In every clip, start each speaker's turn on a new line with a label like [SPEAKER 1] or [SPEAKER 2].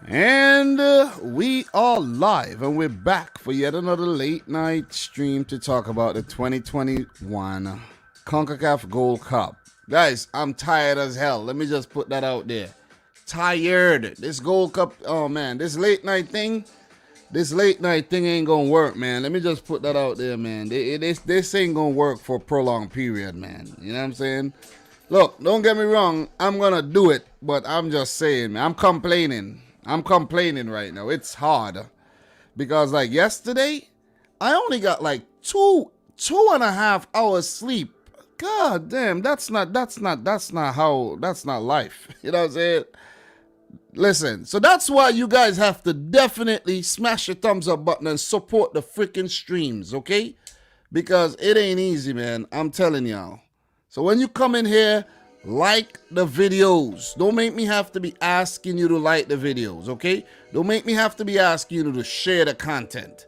[SPEAKER 1] And we are live and we're back for yet another late night stream to talk about the 2021 CONCACAF Gold Cup. Guys, I'm tired as hell. Let me just put that out there. Tired. This Gold Cup, oh man, this late night thing ain't gonna work, man. Let me just put that out there, man. This ain't gonna work for a prolonged period, man. You know what I'm saying? Look, don't get me wrong. I'm gonna do it, but I'm just saying, man. I'm complaining right now. It's hard because like yesterday, I only got like two and a half hours sleep. God damn, that's not life. You know what I'm saying? Listen, so that's why you guys have to definitely smash your thumbs up button and support the freaking streams, okay? Because it ain't easy, man. I'm telling y'all. So when you come in here, like the videos. Don't make me have to be asking you to like the videos, okay? Don't make me have to be asking you to share the content.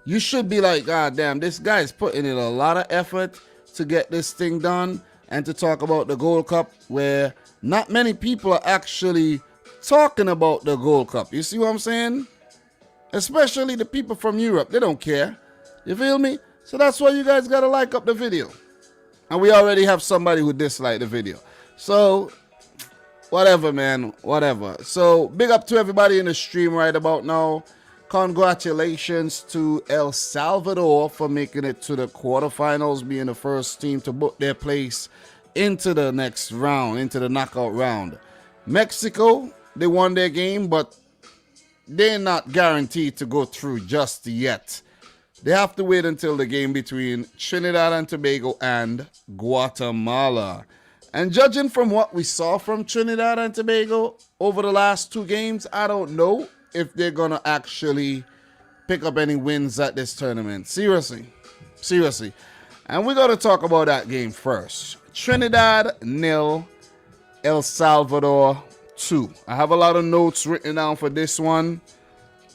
[SPEAKER 1] You should be like, God damn, this guy's putting in a lot of effort to get this thing done and to talk about the Gold Cup where not many people are actually talking about the Gold Cup. You see what I'm saying? Especially the people from Europe. They don't care. You feel me? So that's why you guys got to like up the video. And we already have somebody who disliked the video. So, whatever, man. Whatever. So, big up to everybody in the stream right about now. Congratulations to El Salvador for making it to the quarterfinals, being the first team to book their place into the next round, into the knockout round. Mexico, they won their game, but they're not guaranteed to go through just yet. They have to wait until the game between Trinidad and Tobago and Guatemala. And judging from what we saw from Trinidad and Tobago over the last two games, I don't know if they're going to actually pick up any wins at this tournament. Seriously. And we're going to talk about that game first. Trinidad 0, El Salvador 2. I have a lot of notes written down for this one.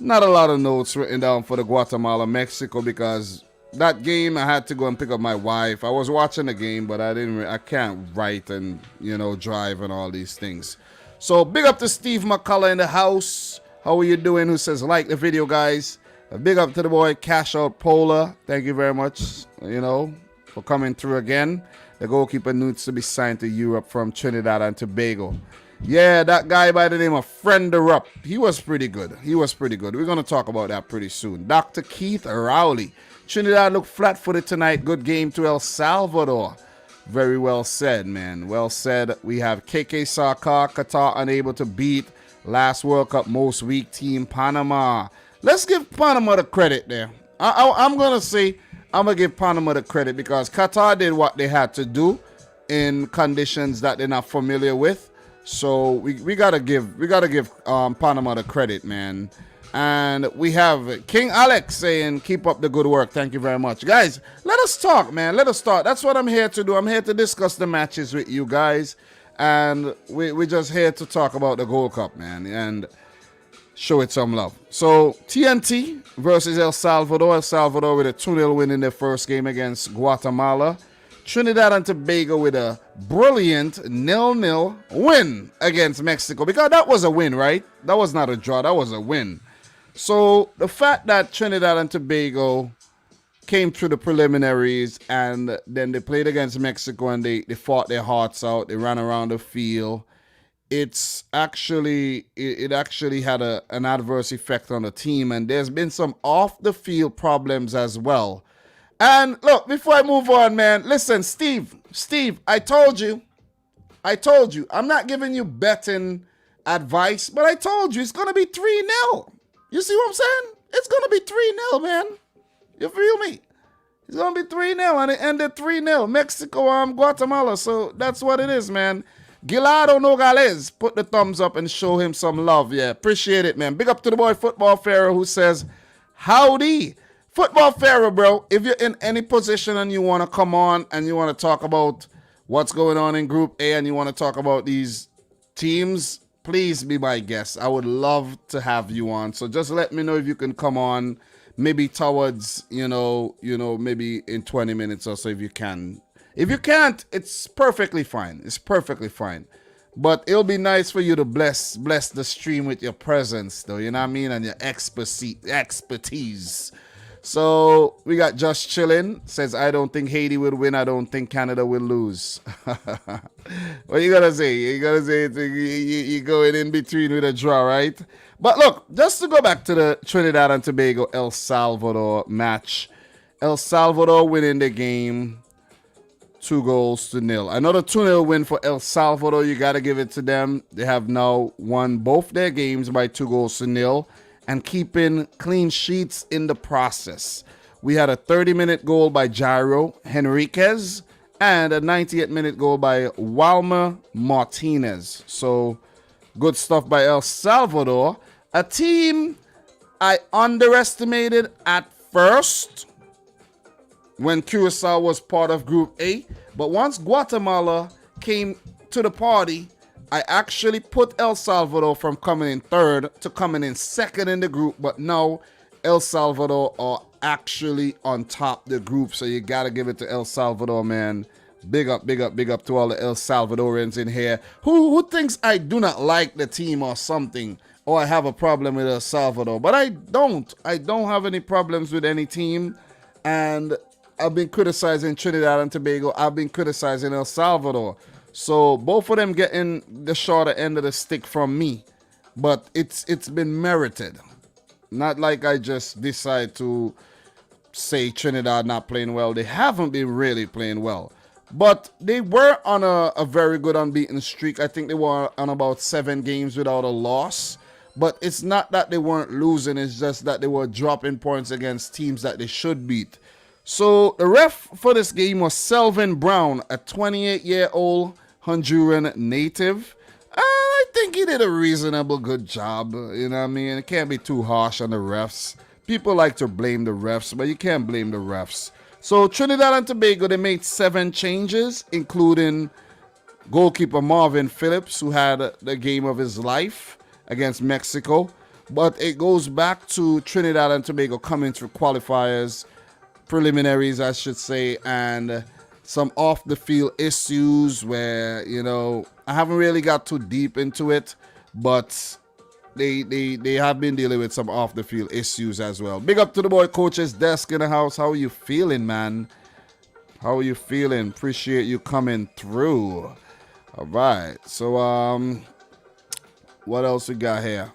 [SPEAKER 1] Not a lot of notes written down for the Guatemala-Mexico because that game I had to go and pick up my wife. I was watching the game, but I can't write and, drive and all these things. So big up to Steve McCullough in the house. How are you doing? Who says like the video, guys? A big up to the boy Cash Out Polar. Thank you very much, for coming through again. The goalkeeper needs to be signed to Europe from Trinidad and Tobago. Yeah, that guy by the name of Frienderup, he was pretty good. We're going to talk about that pretty soon. Dr. Keith Rowley. Trinidad looked flat-footed tonight. Good game to El Salvador. Very well said, man. Well said. We have KK Sarkar, Qatar unable to beat last World Cup most weak team, Panama. Let's give Panama the credit there. I'm going to give Panama the credit because Qatar did what they had to do in conditions that they're not familiar with. So we gotta give Panama the credit, man. And we have King Alex saying, keep up the good work. Thank you very much. Guys, let us talk, man. Let us talk. That's what I'm here to do. I'm here to discuss the matches with you guys. And we're just here to talk about the Gold Cup, man. And show it some love. So TNT versus El Salvador. El Salvador with a 2-0 win in their first game against Guatemala. Trinidad and Tobago with a brilliant 0-0 win against Mexico. Because that was a win, right? That was not a draw. That was a win. So the fact that Trinidad and Tobago came through the preliminaries and then they played against Mexico and they fought their hearts out. They ran around the field. It actually had an adverse effect on the team. And there's been some off-the-field problems as well. And look, before I move on, man, listen, Steve, I told you, I'm not giving you betting advice, but I told you it's going to be 3-0. You see what I'm saying? It's going to be 3-0, man. You feel me? It's going to be 3-0, and it ended 3-0. Mexico, Guatemala, so that's what it is, man. Gilado Nogales, put the thumbs up and show him some love. Yeah, appreciate it, man. Big up to the boy Football Pharaoh who says, howdy. Football Pharaoh, bro, if you're in any position and you want to come on and you want to talk about what's going on in Group A and you want to talk about these teams, please be my guest. I would love to have you on. So just let me know if you can come on maybe towards, maybe in 20 minutes or so if you can. If you can't, it's perfectly fine. But it'll be nice for you to bless the stream with your presence, though. You know what I mean? And your expertise. So we got Just Chillin. Says, I don't think Haiti will win. I don't think Canada will lose. What you gonna say? You gonna say you going in between with a draw, right? But look, just to go back to the Trinidad and Tobago El Salvador match. El Salvador winning the game 2-0. Another 2-0 win for El Salvador. You got to give it to them. They have now won both their games by 2-0 and keeping clean sheets in the process. We had a 30-minute goal by Jairo Henriquez and a 98-minute goal by Walmer Martinez. So good stuff by El Salvador. A team I underestimated at first when Curacao was part of Group A. But once Guatemala came to the party, I actually put El Salvador from coming in third to coming in second in the group. But now El Salvador are actually on top of the group. So you got to give it to El Salvador, man. Big up to all the El Salvadorians in here. Who thinks I do not like the team or something? Or I have a problem with El Salvador. But I don't. I don't have any problems with any team. And I've been criticizing Trinidad and Tobago. I've been criticizing El Salvador. So both of them getting the shorter end of the stick from me. But it's been merited. Not like I just decide to say Trinidad not playing well. They haven't been really playing well. But they were on a very good unbeaten streak. I think they were on about 7 games without a loss. But it's not that they weren't losing. It's just that they were dropping points against teams that they should beat. So the ref for this game was Selvin Brown, a 28-year-old Honduran native. I think he did a reasonable good job. You know what I mean? It can't be too harsh on the refs. People like to blame the refs, but you can't blame the refs. So Trinidad and Tobago, they made 7 changes, including goalkeeper Marvin Phillips, who had the game of his life against Mexico. But it goes back to Trinidad and Tobago coming through qualifiers, preliminaries, I should say, and some off the field issues where, you know, I haven't really got too deep into it, but they have been dealing with some off the field issues as well. Big up to the boy Coach's Desk in the house. How are you feeling, man? How are you feeling? Appreciate you coming through. All right. So what else we got here?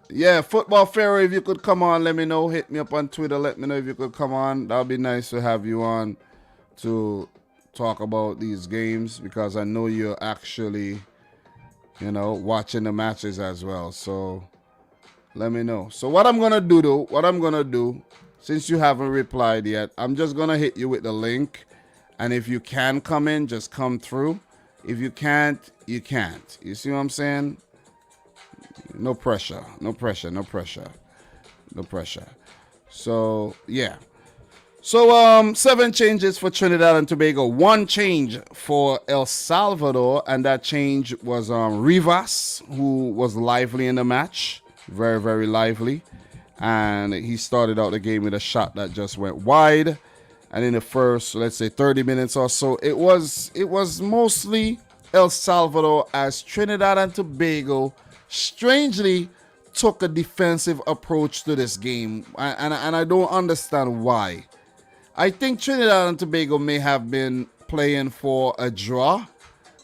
[SPEAKER 1] Yeah, Football Pharaoh, if you could come on, let me know. Hit me up on Twitter. Let me know if you could come on. That would be nice to have you on to talk about these games, because I know you're actually, you know, watching the matches as well. So let me know. So what I'm going to do, though, since you haven't replied yet, I'm just going to hit you with the link. And if you can come in, just come through. If you can't, you can't. You see what I'm saying? No pressure. So, yeah. So, 7 changes for Trinidad and Tobago. 1 change for El Salvador, and that change was Rivas, who was lively in the match. Very, very lively. And he started out the game with a shot that just went wide. And in the first, let's say, 30 minutes or so, it was mostly El Salvador, as Trinidad and Tobago strangely took a defensive approach to this game, and I don't understand why. I think Trinidad and Tobago may have been playing for a draw,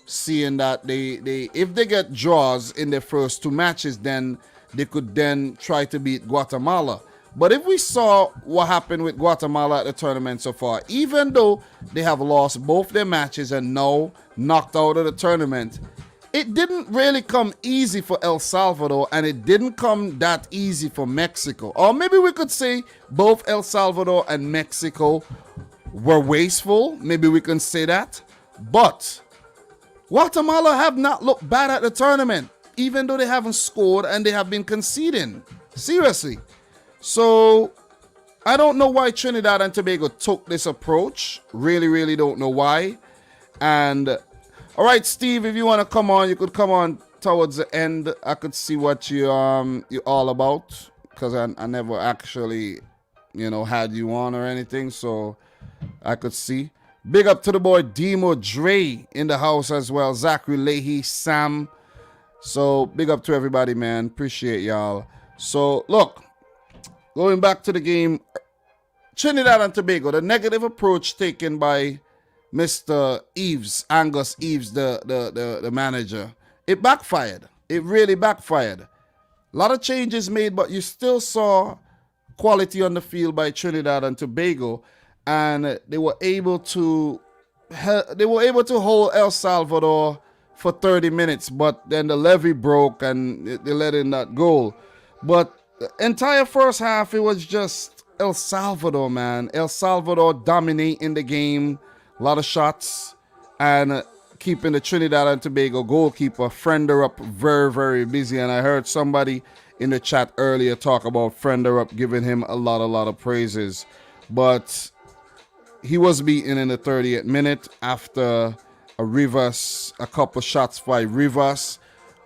[SPEAKER 1] seeing that they if they get draws in their first 2 matches, then they could then try to beat Guatemala. But if we saw what happened with Guatemala at the tournament so far, even though they have lost both their matches and now knocked out of the tournament, it didn't really come easy for El Salvador, and it didn't come that easy for Mexico. Or maybe we could say both El Salvador and Mexico were wasteful. Maybe we can say that. But Guatemala have not looked bad at the tournament, even though they haven't scored and they have been conceding. Seriously. So I don't know why Trinidad and Tobago took this approach. Really don't know why. And all right, Steve, if you want to come on, you could come on towards the end. I could see what you're all about, because I never actually, you know, had you on or anything, so I could see. Big up to the boy Demo Dre in the house as well. Zachary Leahy, Sam. So big up to everybody, man. Appreciate y'all. So look, going back to the game, Trinidad and Tobago, the negative approach taken by Mr. Eves, Angus Eves, the manager, it backfired. It really backfired. A lot of changes made, but you still saw quality on the field by Trinidad and Tobago, and they were able to hold El Salvador for 30 minutes, but then the levee broke and they let in that goal. But the entire first half, it was just El Salvador, man. El Salvador dominating the game, a lot of shots, and keeping the Trinidad and Tobago goalkeeper, Friender Up, very, very busy. And I heard somebody in the chat earlier talk about Friender Up, giving him a lot of praises. But he was beaten in the 30th minute after a couple shots by Rivas.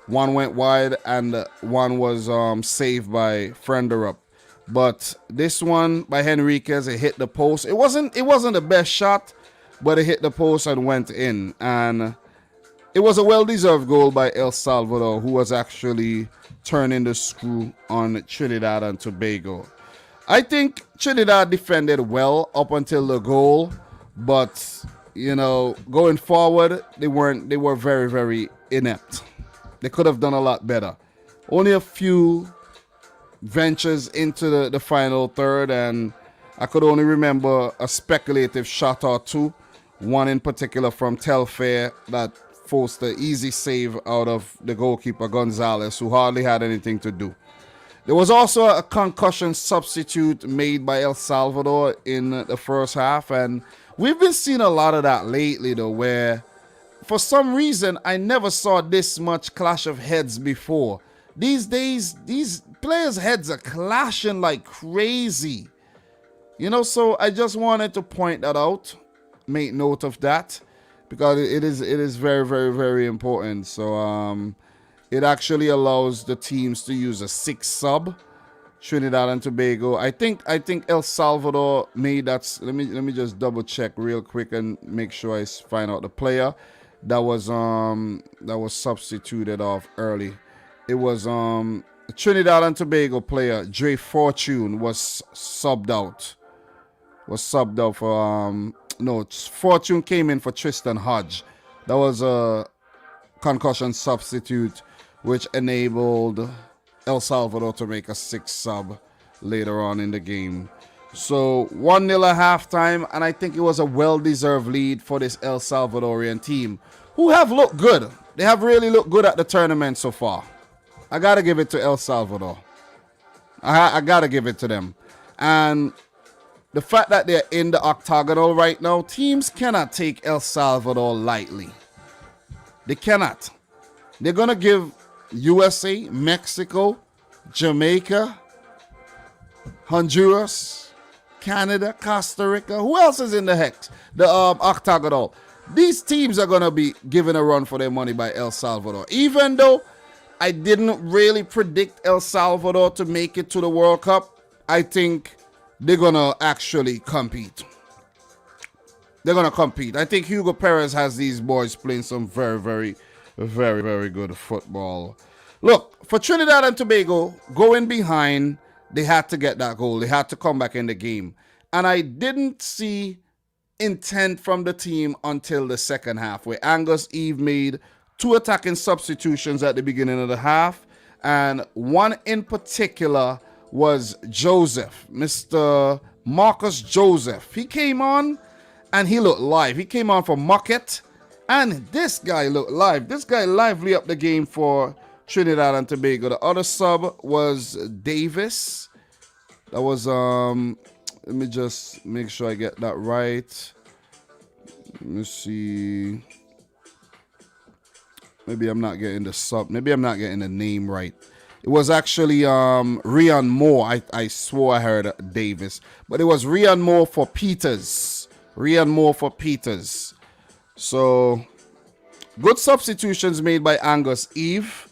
[SPEAKER 1] One went wide and one was saved by Friender Up. But this one by Henriquez, it hit the post. It wasn't the best shot, but it hit the post and went in. And it was a well-deserved goal by El Salvador, who was actually turning the screw on Trinidad and Tobago. I think Trinidad defended well up until the goal, but going forward, they were very, very inept. They could have done a lot better. Only a few ventures into the final third, and I could only remember a speculative shot or two. One in particular from Telfair that forced the easy save out of the goalkeeper Gonzalez, who hardly had anything to do. There was also a concussion substitute made by El Salvador in the first half, and we've been seeing a lot of that lately, though, where for some reason I never saw this much clash of heads before. These days, these players' heads are clashing like crazy. So I just wanted to point that out, make note of that, because it is very, very, very important. So it actually allows the teams to use a 6 sub. Trinidad and Tobago. I think El Salvador made that. Let me just double check real quick and make sure I find out the player that was substituted off early. It was Trinidad and Tobago player Dre Fortune was subbed out. Fortune came in for Tristan Hodge. That was a concussion substitute, which enabled El Salvador to make a 6 sub later on in the game. So 1-0 at halftime, and I think it was a well-deserved lead for this El Salvadorian team, who have looked good. They have really looked good at the tournament so far. I got to give it to El Salvador. I got to give it to them. And the fact that they're in the octagonal right now, teams cannot take El Salvador lightly. They cannot. They're going to give USA, Mexico, Jamaica, Honduras, Canada, Costa Rica. Who else is in the octagonal? These teams are going to be given a run for their money by El Salvador. Even though I didn't really predict El Salvador to make it to the World Cup, I think they're going to actually compete. They're going to compete. I think Hugo Perez has these boys playing some very, very, very, very good football. Look, for Trinidad and Tobago, going behind, they had to get that goal. They had to come back in the game. And I didn't see intent from the team until the second half, where Angus Eve made 2 attacking substitutions at the beginning of the half. And one in particular was Joseph, Mr. Marcus Joseph. He came on and he looked live. He came on for Muckett, and this guy looked live. This guy lively up the game for Trinidad and Tobago. The other sub was Davis. That was, let me just make sure I get that right. Let me see. Maybe I'm not getting the sub. Maybe I'm not getting the name right. It was actually Rian Moore. I swore I heard Davis. But it was Rian Moore for Peters. Rian Moore for Peters. So, good substitutions made by Angus Eve.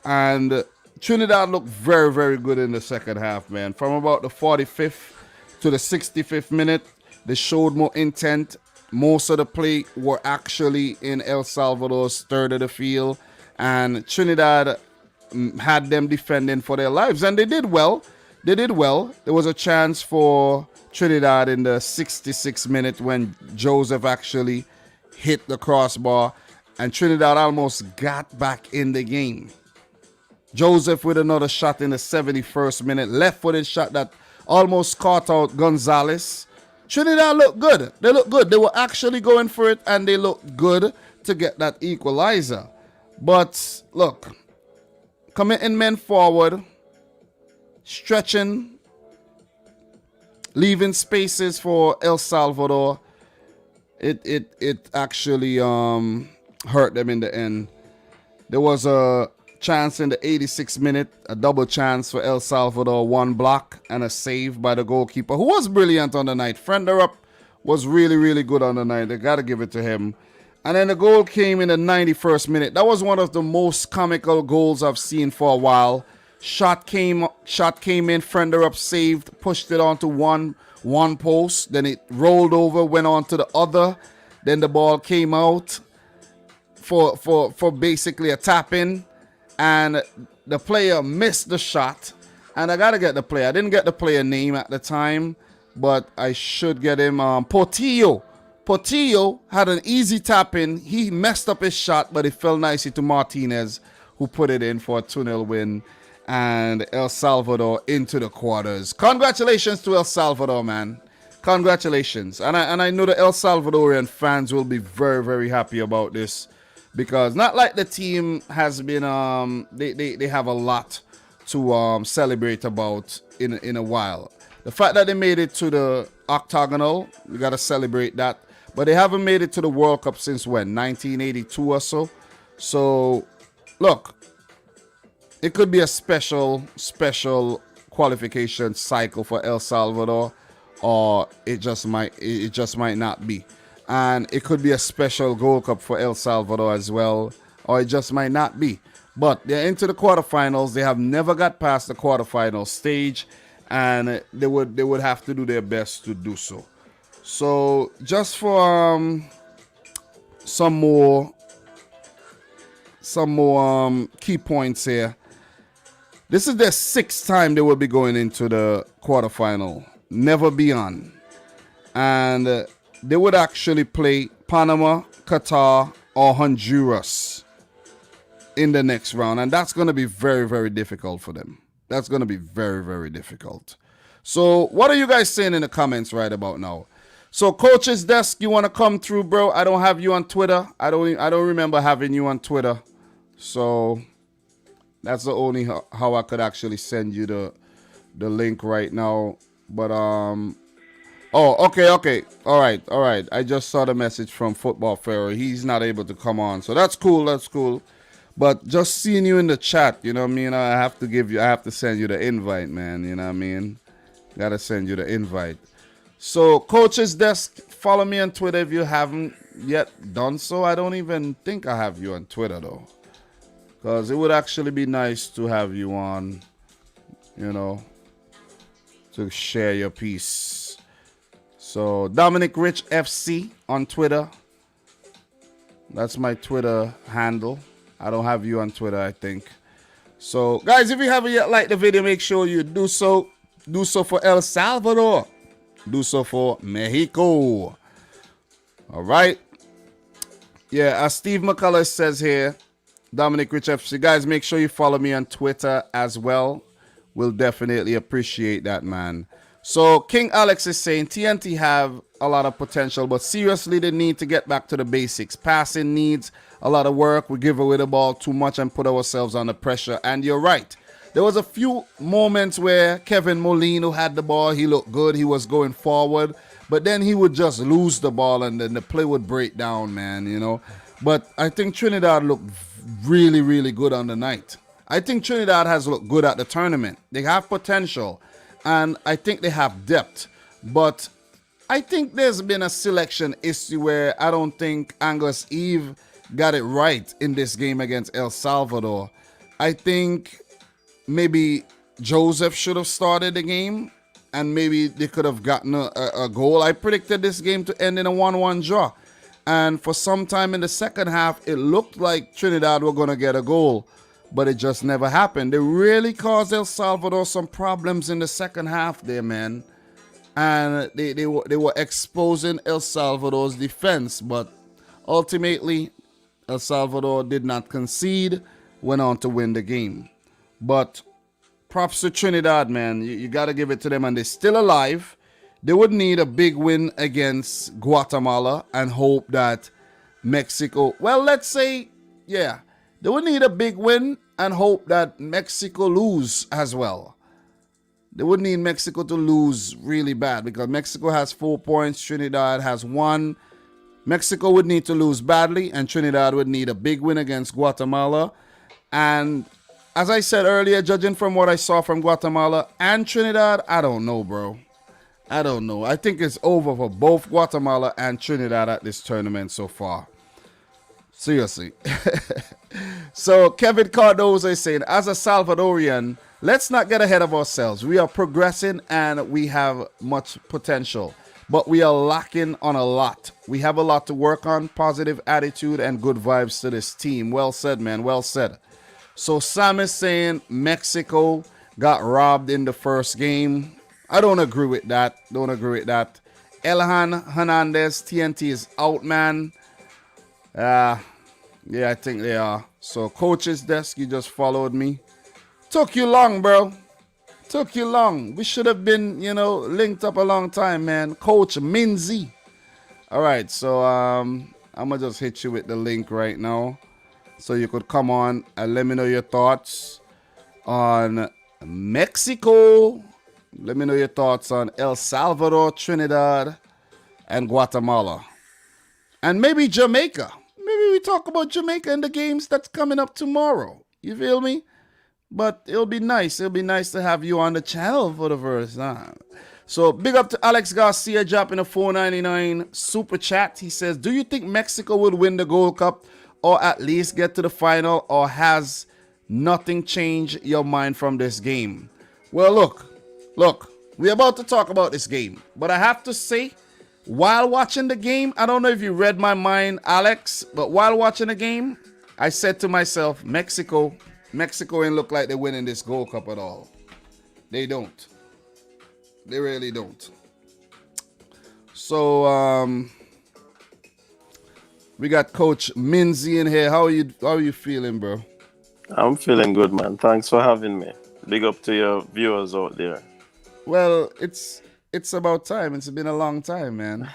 [SPEAKER 1] And Trinidad looked very, very good in the second half, man. From about the 45th to the 65th minute, they showed more intent. most of the play were actually in El Salvador's third of the field, and Trinidad had them defending for their lives, and they did well. They did well. There was a chance for Trinidad in the 66th minute when Joseph actually hit the crossbar, and Trinidad almost got back in the game. Joseph with another shot in the 71st minute, left-footed shot that almost caught out Gonzalez. Trinidad looked good. They looked good. They were actually going for it, and they looked good to get that equalizer. But look, committing men forward, stretching, leaving spaces for El Salvador, it actually hurt them in the end. There was a chance in the 86th minute, a double chance for El Salvador, one block and a save by the goalkeeper, who was brilliant on the night. Frenderup was really, really good on the night. They got to give it to him. And then the goal came in the 91st minute. That was one of the most comical goals I've seen for a while. Shot came in, Frenderup saved, pushed it onto one post, then it rolled over, went on to the other. Then the ball came out for basically a tap-in, and the player missed the shot. And I got to get the player. I didn't get the player name at the time, but I should get him. Portillo had an easy tap-in. He messed up his shot, but it fell nicely to Martinez, who put it in for a 2-0 win. And El Salvador into the quarters. Congratulations to El Salvador, man. Congratulations. And I know the El Salvadorian fans will be very, very happy about this, because not like the team has been they have a lot to celebrate about in a while. The fact that they made it to the octagonal, we got to celebrate that. But they haven't made it to the World Cup since when? 1982 or so. So, look, it could be a special qualification cycle for El Salvador, or it just might not be. And it could be a special Gold Cup for El Salvador as well, or it just might not be. But they're into the quarterfinals. They have never got past the quarterfinal stage, and they would have to do their best to do so. So just for some more key points here. This is their 6th time they will be going into the quarterfinal, never beyond. And they would actually play Panama, Qatar, or Honduras in the next round. And that's going to be very, very difficult for them. That's going to be very, very difficult. So what are you guys saying in the comments right about now? So Coach's Desk, you want to come through, bro? I don't have you on Twitter. I don't remember having you on Twitter. So that's the only how I could actually send you the link right now. But oh, okay. All right. I just saw the message from Football Pharaoh. He's not able to come on, so that's cool. But just seeing you in the chat, you know what I mean? I have to send you the invite, man. You know what I mean? Gotta send you the invite. So Coach's Desk, follow me on Twitter if you haven't yet done so. I don't even think I have you on Twitter though, because it would actually be nice to have you on, you know, to share your piece. So Dominic Rich FC on Twitter. That's my Twitter handle. I don't have you on Twitter, I think. So guys, if you haven't yet liked the video, make sure you do so. Do so for El Salvador. Do so for Mexico. All right. Yeah, as Steve McCullough says here, Dominic Rich FC. Guys, make sure you follow me on Twitter as well. We'll definitely appreciate that, man. So King Alex is saying TNT have a lot of potential, but seriously, they need to get back to the basics. Passing needs a lot of work. We give away the ball too much and put ourselves under pressure. And you're right. There was a few moments where Kevin Molino had the ball. He looked good. He was going forward. But then he would just lose the ball and then the play would break down, man, you know. But I think Trinidad looked really, really good on the night. I think Trinidad has looked good at the tournament. They have potential. And I think they have depth. But I think there's been a selection issue where I don't think Angus Eve got it right in this game against El Salvador. I think maybe Joseph should have started the game and maybe they could have gotten a goal. I predicted this game to end in a 1-1 draw. And for some time in the second half, it looked like Trinidad were going to get a goal, but it just never happened. They really caused El Salvador some problems in the second half there, man. And they were exposing El Salvador's defense, but ultimately, El Salvador did not concede, went on to win the game. But props to Trinidad, man. You got to give it to them, and they're still alive. They would need a big win against Guatemala and hope that Mexico, well, let's say, yeah, they would need a big win and hope that Mexico lose as well. They would need Mexico to lose really bad because Mexico has 4 points, Trinidad has 1. Mexico would need to lose badly, and Trinidad would need a big win against Guatemala. And as I said earlier, judging from what I saw from Guatemala and Trinidad, I don't know, bro. I don't know. I think it's over for both Guatemala and Trinidad at this tournament so far. Seriously. So Kevin Cardozo is saying, as a Salvadorian, let's not get ahead of ourselves. We are progressing and we have much potential, but we are lacking on a lot. We have a lot to work on, positive attitude and good vibes to this team. Well said, man. Well said. So Sam is saying Mexico got robbed in the first game. I don't agree with that. Elhan Hernandez, TNT is out, man. Yeah, I think they are. So coach's desk, you just followed me. Took you long, bro. Took you long. We should have been, linked up a long time, man. Coach Minzy. All right, so I'm going to just hit you with the link right now. So you could come on and let me know your thoughts on Mexico. Let me know your thoughts on El Salvador, Trinidad, and Guatemala. And maybe Jamaica. Maybe we talk about Jamaica in the games that's coming up tomorrow. You feel me? But it'll be nice. It'll be nice to have you on the channel for the first time. So big up to Alex Garcia dropping a $4.99 super chat. He says, do you think Mexico will win the Gold Cup or at least get to the final, or has nothing changed your mind from this game? Well, look, we're about to talk about this game, but I have to say, while watching the game, I don't know if you read my mind, Alex, but while watching the game, I said to myself, Mexico ain't look like they're winning this Gold Cup at all. They don't. They really don't. So, we got Coach Minzy in here. How are you feeling, bro?
[SPEAKER 2] I'm feeling good, man. Thanks for having me. Big up to your viewers out there.
[SPEAKER 1] Well, it's about time. It's been a long time, man.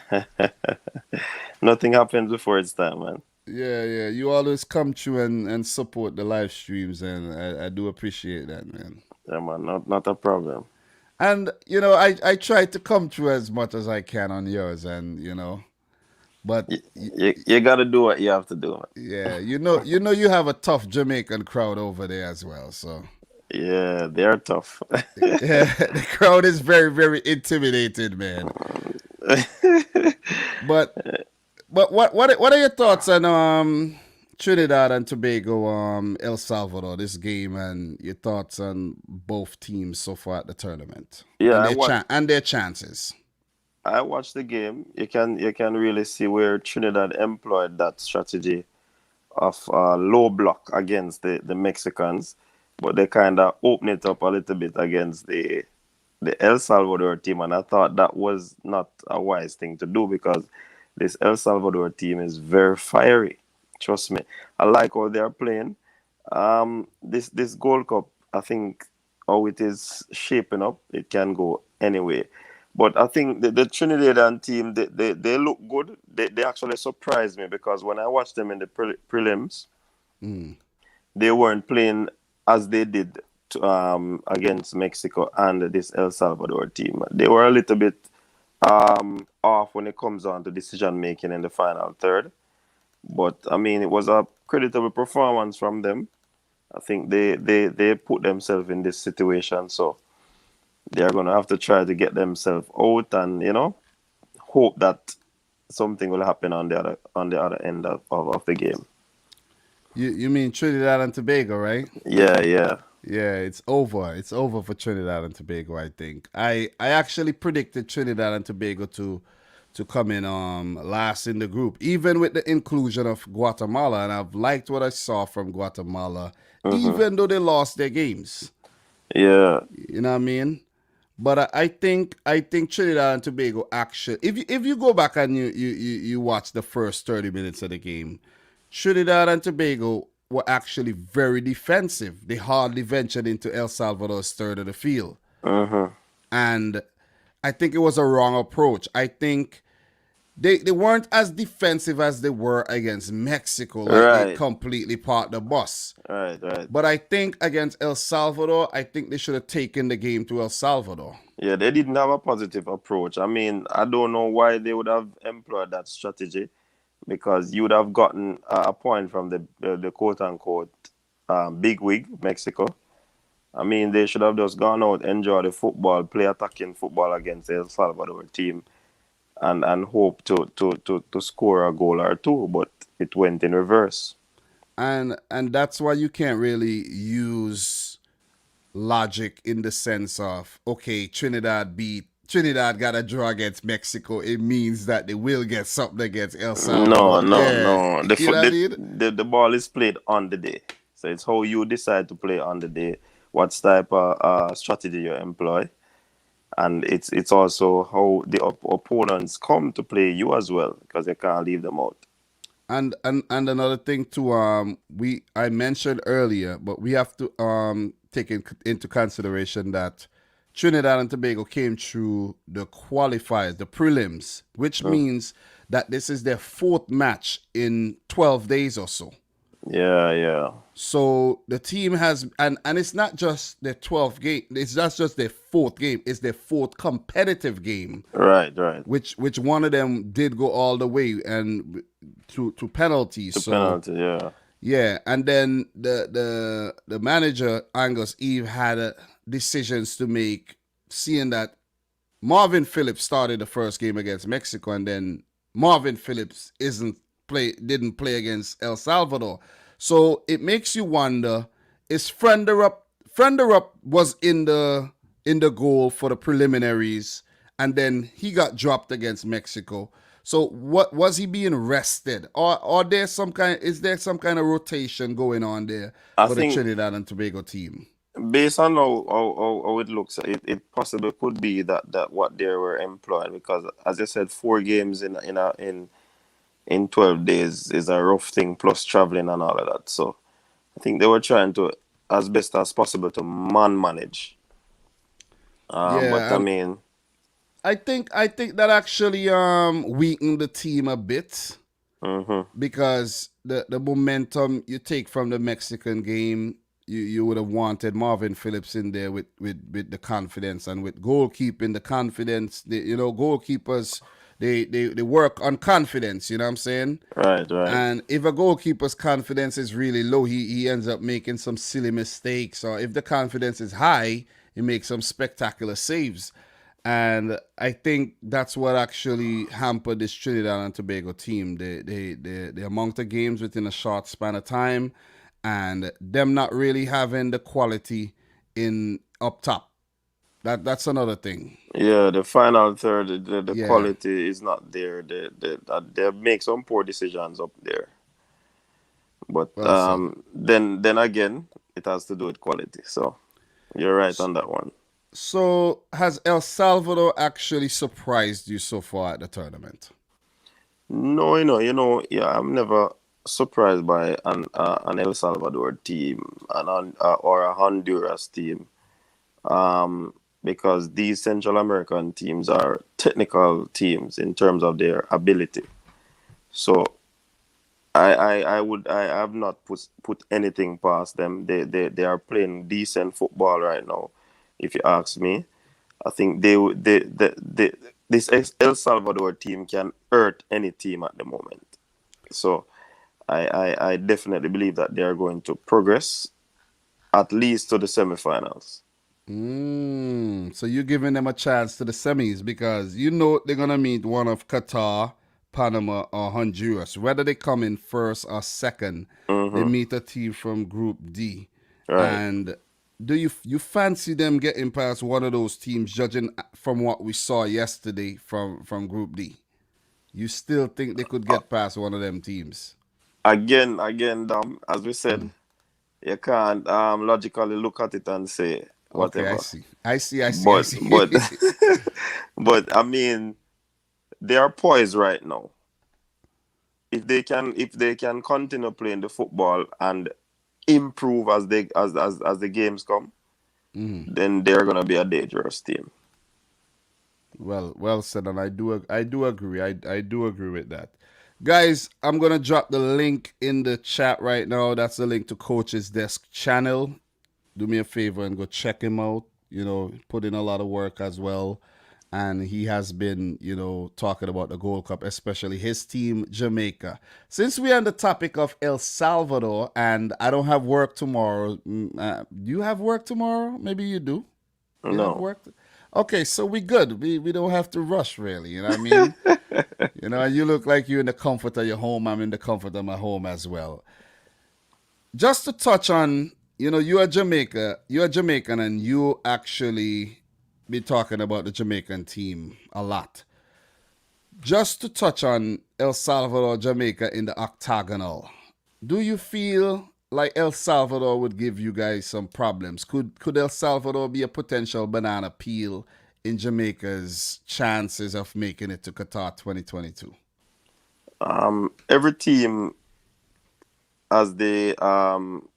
[SPEAKER 2] Nothing happens before it's time, man.
[SPEAKER 1] Yeah. You always come through and support the live streams, and I do appreciate that, man.
[SPEAKER 2] Yeah, man. Not a problem.
[SPEAKER 1] And, I try to come through as much as I can on yours, and, but...
[SPEAKER 2] You got to do what you have to do, man.
[SPEAKER 1] Yeah, you have a tough Jamaican crowd over there as well, so...
[SPEAKER 2] Yeah, they're tough.
[SPEAKER 1] Yeah, the crowd is very, very intimidated, man. But what are your thoughts on Trinidad and Tobago, El Salvador, this game, and your thoughts on both teams so far at the tournament?
[SPEAKER 2] Yeah,
[SPEAKER 1] and their chances.
[SPEAKER 2] I watched the game. You can really see where Trinidad employed that strategy of low block against the Mexicans. But they kind of opened it up a little bit against the El Salvador team. And I thought that was not a wise thing to do because this El Salvador team is very fiery. Trust me. I like how they're playing. This Gold Cup, I think how it is shaping up, it can go anyway. But I think the Trinidadian team, they look good. They actually surprised me because when I watched them in the prelims, they weren't playing as they did against Mexico and this El Salvador team. They were a little bit off when it comes on to decision making in the final third. But I mean, it was a creditable performance from them. I think they put themselves in this situation, so they're gonna have to try to get themselves out and hope that something will happen on the other end of the game.
[SPEAKER 1] You mean Trinidad and Tobago, right?
[SPEAKER 2] Yeah.
[SPEAKER 1] Yeah, it's over. It's over for Trinidad and Tobago, I think. I actually predicted Trinidad and Tobago to come in last in the group, even with the inclusion of Guatemala, and I've liked what I saw from Guatemala,
[SPEAKER 2] Hmm.
[SPEAKER 1] even though they lost their games.
[SPEAKER 2] Yeah,
[SPEAKER 1] You know what I mean? But I think Trinidad and Tobago actually, if you go back and you watch the first 30 minutes of the game, Trinidad and Tobago were actually very defensive. They hardly ventured into El Salvador's third of the field,
[SPEAKER 2] hmm,
[SPEAKER 1] and I think it was a wrong approach. I think they weren't as defensive as they were against Mexico, like they
[SPEAKER 2] right,
[SPEAKER 1] completely parked the bus.
[SPEAKER 2] right, right.
[SPEAKER 1] But I think against El Salvador, I think they should have taken the game to El Salvador.
[SPEAKER 2] Yeah, they didn't have a positive approach. I mean, I don't know why they would have employed that strategy because you would have gotten a point from the quote unquote big wig, Mexico. I mean, they should have just gone out, enjoy the football, play attacking football against the El Salvador team, and hope to score a goal or two, but it went in reverse.
[SPEAKER 1] And that's why you can't really use logic in the sense of, okay, Trinidad got a draw against Mexico. It means that they will get something against El
[SPEAKER 2] No,
[SPEAKER 1] Salvador.
[SPEAKER 2] no,
[SPEAKER 1] Yeah,
[SPEAKER 2] no.
[SPEAKER 1] you know what I mean?
[SPEAKER 2] The ball is played on the day, so it's how you decide to play on the day, what type of strategy you employ, and it's also how the opponents come to play you as well because they can't leave them out.
[SPEAKER 1] And another thing too, we I mentioned earlier, but we have to take into consideration that Trinidad and Tobago came through the qualifiers, the prelims, which
[SPEAKER 2] Mm.
[SPEAKER 1] means that this is their fourth match in 12 days or so.
[SPEAKER 2] Yeah, yeah.
[SPEAKER 1] So the team has, and it's not just their 12th game. It's not just their fourth game. It's their fourth competitive game,
[SPEAKER 2] Right, right.
[SPEAKER 1] which one of them did go all the way and to penalties.
[SPEAKER 2] The
[SPEAKER 1] So
[SPEAKER 2] penalty, yeah.
[SPEAKER 1] yeah, and then the manager Angus Eve had decisions to make, seeing that Marvin Phillips started the first game against Mexico, and then Marvin Phillips didn't play against El Salvador. So it makes you wonder: is Frienderup was in the goal for the preliminaries, and then he got dropped against Mexico. So what was he being rested, or is there some kind of rotation going on there
[SPEAKER 2] I
[SPEAKER 1] for the
[SPEAKER 2] think
[SPEAKER 1] Trinidad and Tobago team?
[SPEAKER 2] based on how it looks, it possibly could be that what they were employing because, as I said, 4 games in 12 days is a rough thing, plus traveling and all of that. So I think they were trying to, as best as possible, to manage. But
[SPEAKER 1] Yeah,
[SPEAKER 2] I
[SPEAKER 1] and
[SPEAKER 2] mean,
[SPEAKER 1] I think that actually weakened the team a bit
[SPEAKER 2] hmm,
[SPEAKER 1] because the momentum you take from the Mexican game, you would have wanted Marvin Phillips in there with the confidence, and with goalkeeping the confidence. Goalkeepers they work on confidence. You know what I'm saying?
[SPEAKER 2] right, right.
[SPEAKER 1] And if a goalkeeper's confidence is really low, he ends up making some silly mistakes. Or if the confidence is high, he makes some spectacular saves. And I think that's what actually hampered this Trinidad and Tobago team. The amount of games within a short span of time, and them not really having the quality in up top. That's another thing.
[SPEAKER 2] Yeah, the final third, the
[SPEAKER 1] Yeah.
[SPEAKER 2] quality is not there. They make some poor decisions up there. But
[SPEAKER 1] Well said.
[SPEAKER 2] then again, it has to do with quality. So you're right on that one.
[SPEAKER 1] So, has El Salvador actually surprised you so far at the tournament?
[SPEAKER 2] No, yeah, I'm never surprised by an El Salvador team or a Honduras team, um, because these Central American teams are technical teams in terms of their ability. So I have not put anything past them. They are playing decent football right now. If you ask me, I think this El Salvador team can hurt any team at the moment. So I definitely believe that they are going to progress at least to the semifinals.
[SPEAKER 1] So you're giving them a chance to the semis because you know they're gonna meet one of Qatar, Panama, or Honduras. Whether they come in first or second, they
[SPEAKER 2] Mm-hmm.
[SPEAKER 1] meet a team from Group D,
[SPEAKER 2] Right.
[SPEAKER 1] and do you fancy them getting past one of those teams, judging from what we saw yesterday from Group D? You still think they could
[SPEAKER 2] Uh,
[SPEAKER 1] get past one of them teams?
[SPEAKER 2] again, as we said, you can't logically look at it and say
[SPEAKER 1] Okay, I
[SPEAKER 2] whatever.
[SPEAKER 1] see. I see. I see. I
[SPEAKER 2] But
[SPEAKER 1] see.
[SPEAKER 2] but but I mean, they are poised right now. If they can continue playing the football and improve as the games come,
[SPEAKER 1] Mhm.
[SPEAKER 2] then they're gonna be a dangerous team.
[SPEAKER 1] Well said, and I do agree. I do agree with that. Guys, I'm gonna drop the link in the chat right now. That's the link to Coach's Desk channel. Do me a favor and go check him out. Put in a lot of work as well. And he has been, talking about the Gold Cup, especially his team, Jamaica. Since we're on the topic of El Salvador, and I don't have work tomorrow, do you have work tomorrow? Maybe you do. You have
[SPEAKER 2] No.
[SPEAKER 1] work? Okay, so we good. We don't have to rush, really. You know what I mean? And you look like you're in the comfort of your home. I'm in the comfort of my home as well. Just to touch on, you're Jamaican, and you actually be talking about the Jamaican team a lot. Just to touch on El Salvador, Jamaica in the octagonal, do you feel like El Salvador would give you guys some problems? Could El Salvador be a potential banana peel in Jamaica's chances of making it to Qatar 2022?
[SPEAKER 2] Every team has the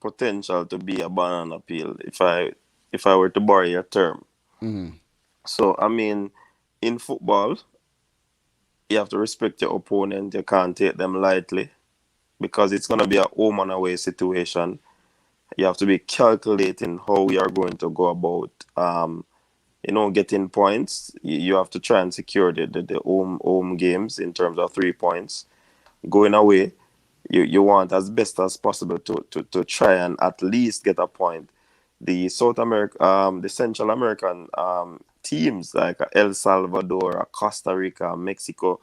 [SPEAKER 2] potential to be a banana peel. If I were to borrow your term.
[SPEAKER 1] Mm-hmm.
[SPEAKER 2] So I mean, in football, you have to respect your opponent. You can't take them lightly because it's gonna be a home and away situation. You have to be calculating how we are going to go about getting points. You have to try and secure the home games in terms of 3 points. Going away, you want as best as possible to try and at least get a point. The Central American teams like El Salvador, Costa Rica, Mexico,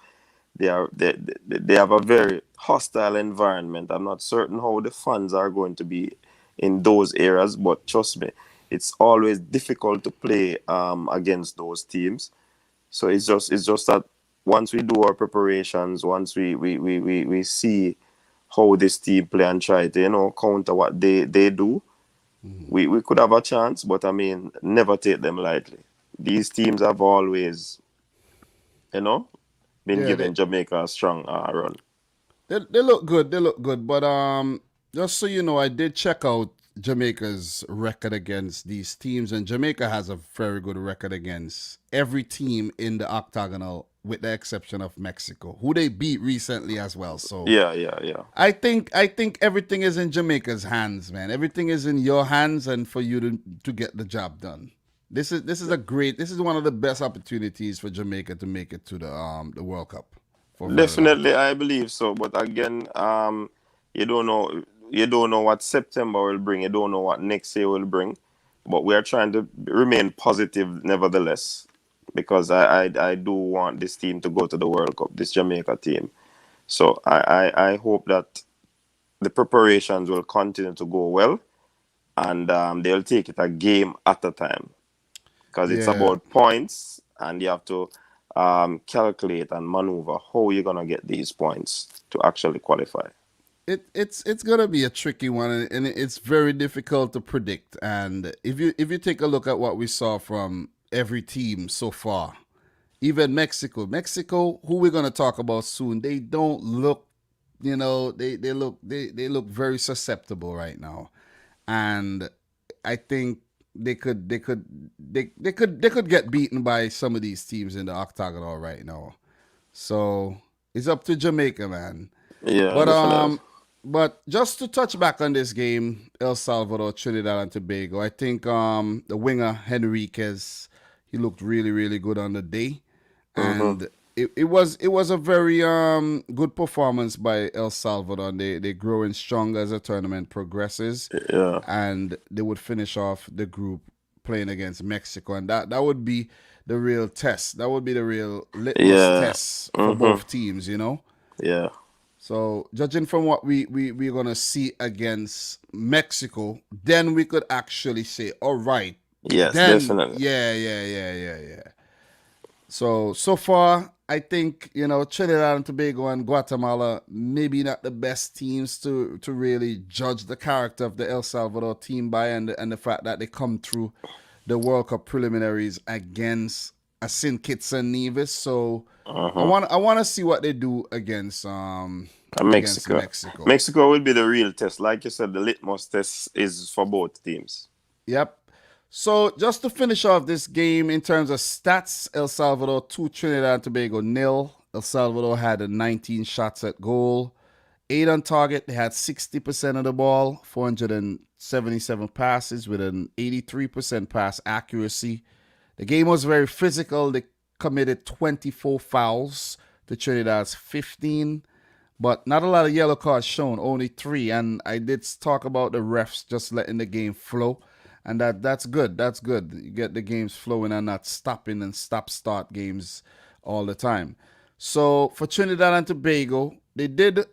[SPEAKER 2] they have a very hostile environment. I'm not certain how the fans are going to be in those areas, but trust me, it's always difficult to play against those teams. So it's just that once we do our preparations, once we see how this team play and try to counter what they do,
[SPEAKER 1] Mm-hmm.
[SPEAKER 2] we could have a chance. But I mean, never take them lightly. These teams have always you know been
[SPEAKER 1] Yeah,
[SPEAKER 2] giving Jamaica a strong run.
[SPEAKER 1] they look good. They look good. But just so you know, I did check out Jamaica's record against these teams, and Jamaica has a very good record against every team in the octagonal, with the exception of Mexico, who they beat recently as well. So
[SPEAKER 2] Yeah.
[SPEAKER 1] I think everything is in Jamaica's hands, man. Everything is in your hands, and for you to get the job done. This is one of the best opportunities for Jamaica to make it to the World Cup for a very long
[SPEAKER 2] Definitely,
[SPEAKER 1] time.
[SPEAKER 2] I believe so. But again, you don't know. You don't know what September will bring. You don't know what next year will bring. But we are trying to remain positive, nevertheless, because I do want this team to go to the World Cup. This Jamaica team. So I hope that the preparations will continue to go well, and they'll take it a game at a time, because it's
[SPEAKER 1] Yeah,
[SPEAKER 2] about points, and you have to calculate and maneuver how you're gonna get these points to actually qualify.
[SPEAKER 1] it's gonna be a tricky one, and it's very difficult to predict. And if you take a look at what we saw from every team so far, even Mexico, who we're gonna talk about soon, they don't look, they look very susceptible right now, and I think they could get beaten by some of these teams in the octagonal right now. So it's up to Jamaica, man.
[SPEAKER 2] Yeah,
[SPEAKER 1] But
[SPEAKER 2] definitely.
[SPEAKER 1] just to touch back on this game, El Salvador, Trinidad and Tobago, I think the winger Henriquez, he looked really really good on the day,
[SPEAKER 2] Hmm.
[SPEAKER 1] and it was a very good performance by El Salvador. They growing stronger as the tournament progresses,
[SPEAKER 2] Yeah,
[SPEAKER 1] and they would finish off the group playing against Mexico, and that would be the real test. That would be the real litmus
[SPEAKER 2] yeah.
[SPEAKER 1] test for
[SPEAKER 2] Hmm.
[SPEAKER 1] both teams.
[SPEAKER 2] Yeah.
[SPEAKER 1] So judging from what we're gonna see against Mexico, then we could actually say, all right,
[SPEAKER 2] Yes,
[SPEAKER 1] then
[SPEAKER 2] definitely.
[SPEAKER 1] yeah. So far, I think Trinidad and Tobago and Guatemala maybe not the best teams to really judge the character of the El Salvador team by, and the fact that they come through the World Cup preliminaries against a St. Kitts and Nevis. So
[SPEAKER 2] Uh-huh.
[SPEAKER 1] I want to see what they do
[SPEAKER 2] And
[SPEAKER 1] against
[SPEAKER 2] Mexico.
[SPEAKER 1] Mexico.
[SPEAKER 2] Mexico will be the real test. Like you said, the litmus test is for both teams.
[SPEAKER 1] Yep. So just to finish off this game in terms of stats, El Salvador 2, Trinidad and Tobago nil. El Salvador had 19 shots at goal, 8 on target. They had 60% of the ball, 477 passes with an 83% pass accuracy. The game was very physical. They committed 24 fouls to Trinidad's 15, but not a lot of yellow cards shown, only 3. And I did talk about the refs just letting the game flow, and that's good. That's good. You get the games flowing and not stopping and stop-start games all the time. So for Trinidad and Tobago, they did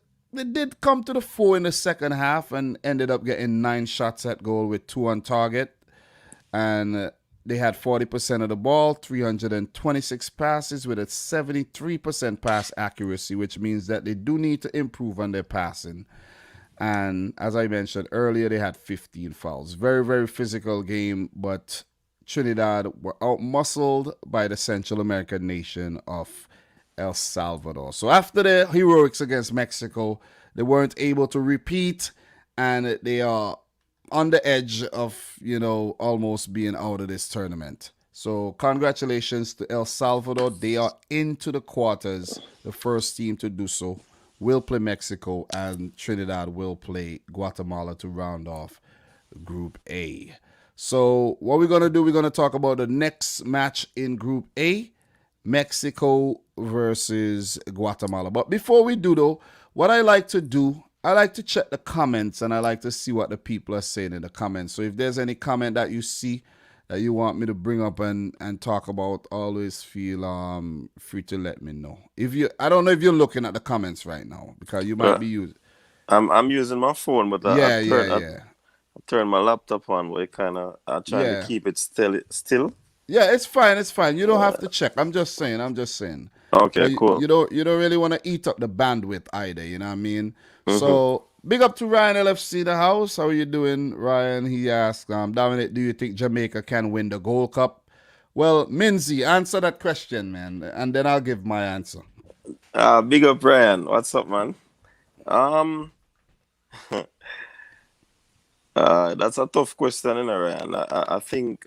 [SPEAKER 1] come to the fore in the second half and ended up getting 9 shots at goal with 2 on target, and they had 40% of the ball, 326 passes with a 73% pass accuracy, which means that they do need to improve on their passing. And as I mentioned earlier, they had 15 fouls. Very, very physical game, but Trinidad were outmuscled by the Central American nation of El Salvador. So after the heroics against Mexico, they weren't able to repeat, and they are on the edge of, almost being out of this tournament. So congratulations to El Salvador. They are into the quarters. The first team to do so will play Mexico, and Trinidad will play Guatemala to round off Group A. So what we're going to do, we're going to talk about the next match in Group A, Mexico versus Guatemala. But before we do, though, what I like to do, I like to check the comments, and I like to see what the people are saying in the comments. So if there's any comment that you see that you want me to bring up and talk about, always feel free to let me know. I don't know if you're looking at the comments right now, because you might
[SPEAKER 2] Well,
[SPEAKER 1] be using.
[SPEAKER 2] I'm using my phone, but
[SPEAKER 1] Yeah, yeah,
[SPEAKER 2] I
[SPEAKER 1] yeah.
[SPEAKER 2] turned my laptop on, but it kind of I'm trying to
[SPEAKER 1] Yeah.
[SPEAKER 2] keep it still.
[SPEAKER 1] Yeah, it's fine. It's fine. You don't have to check. I'm just saying. I'm just saying.
[SPEAKER 2] Okay,
[SPEAKER 1] But you,
[SPEAKER 2] cool.
[SPEAKER 1] you don't you don't really want to eat up the bandwidth either. You know what I mean?
[SPEAKER 2] Hmm.
[SPEAKER 1] So big up to Ryan LFC the house. How are you doing, Ryan? He asked, Dominic, do you think Jamaica can win the Gold Cup? Well, Minzy, answer that question, man, and then I'll give my answer.
[SPEAKER 2] Big up, Brian. What's up, man? Um, that's a tough question, in Ryan. I think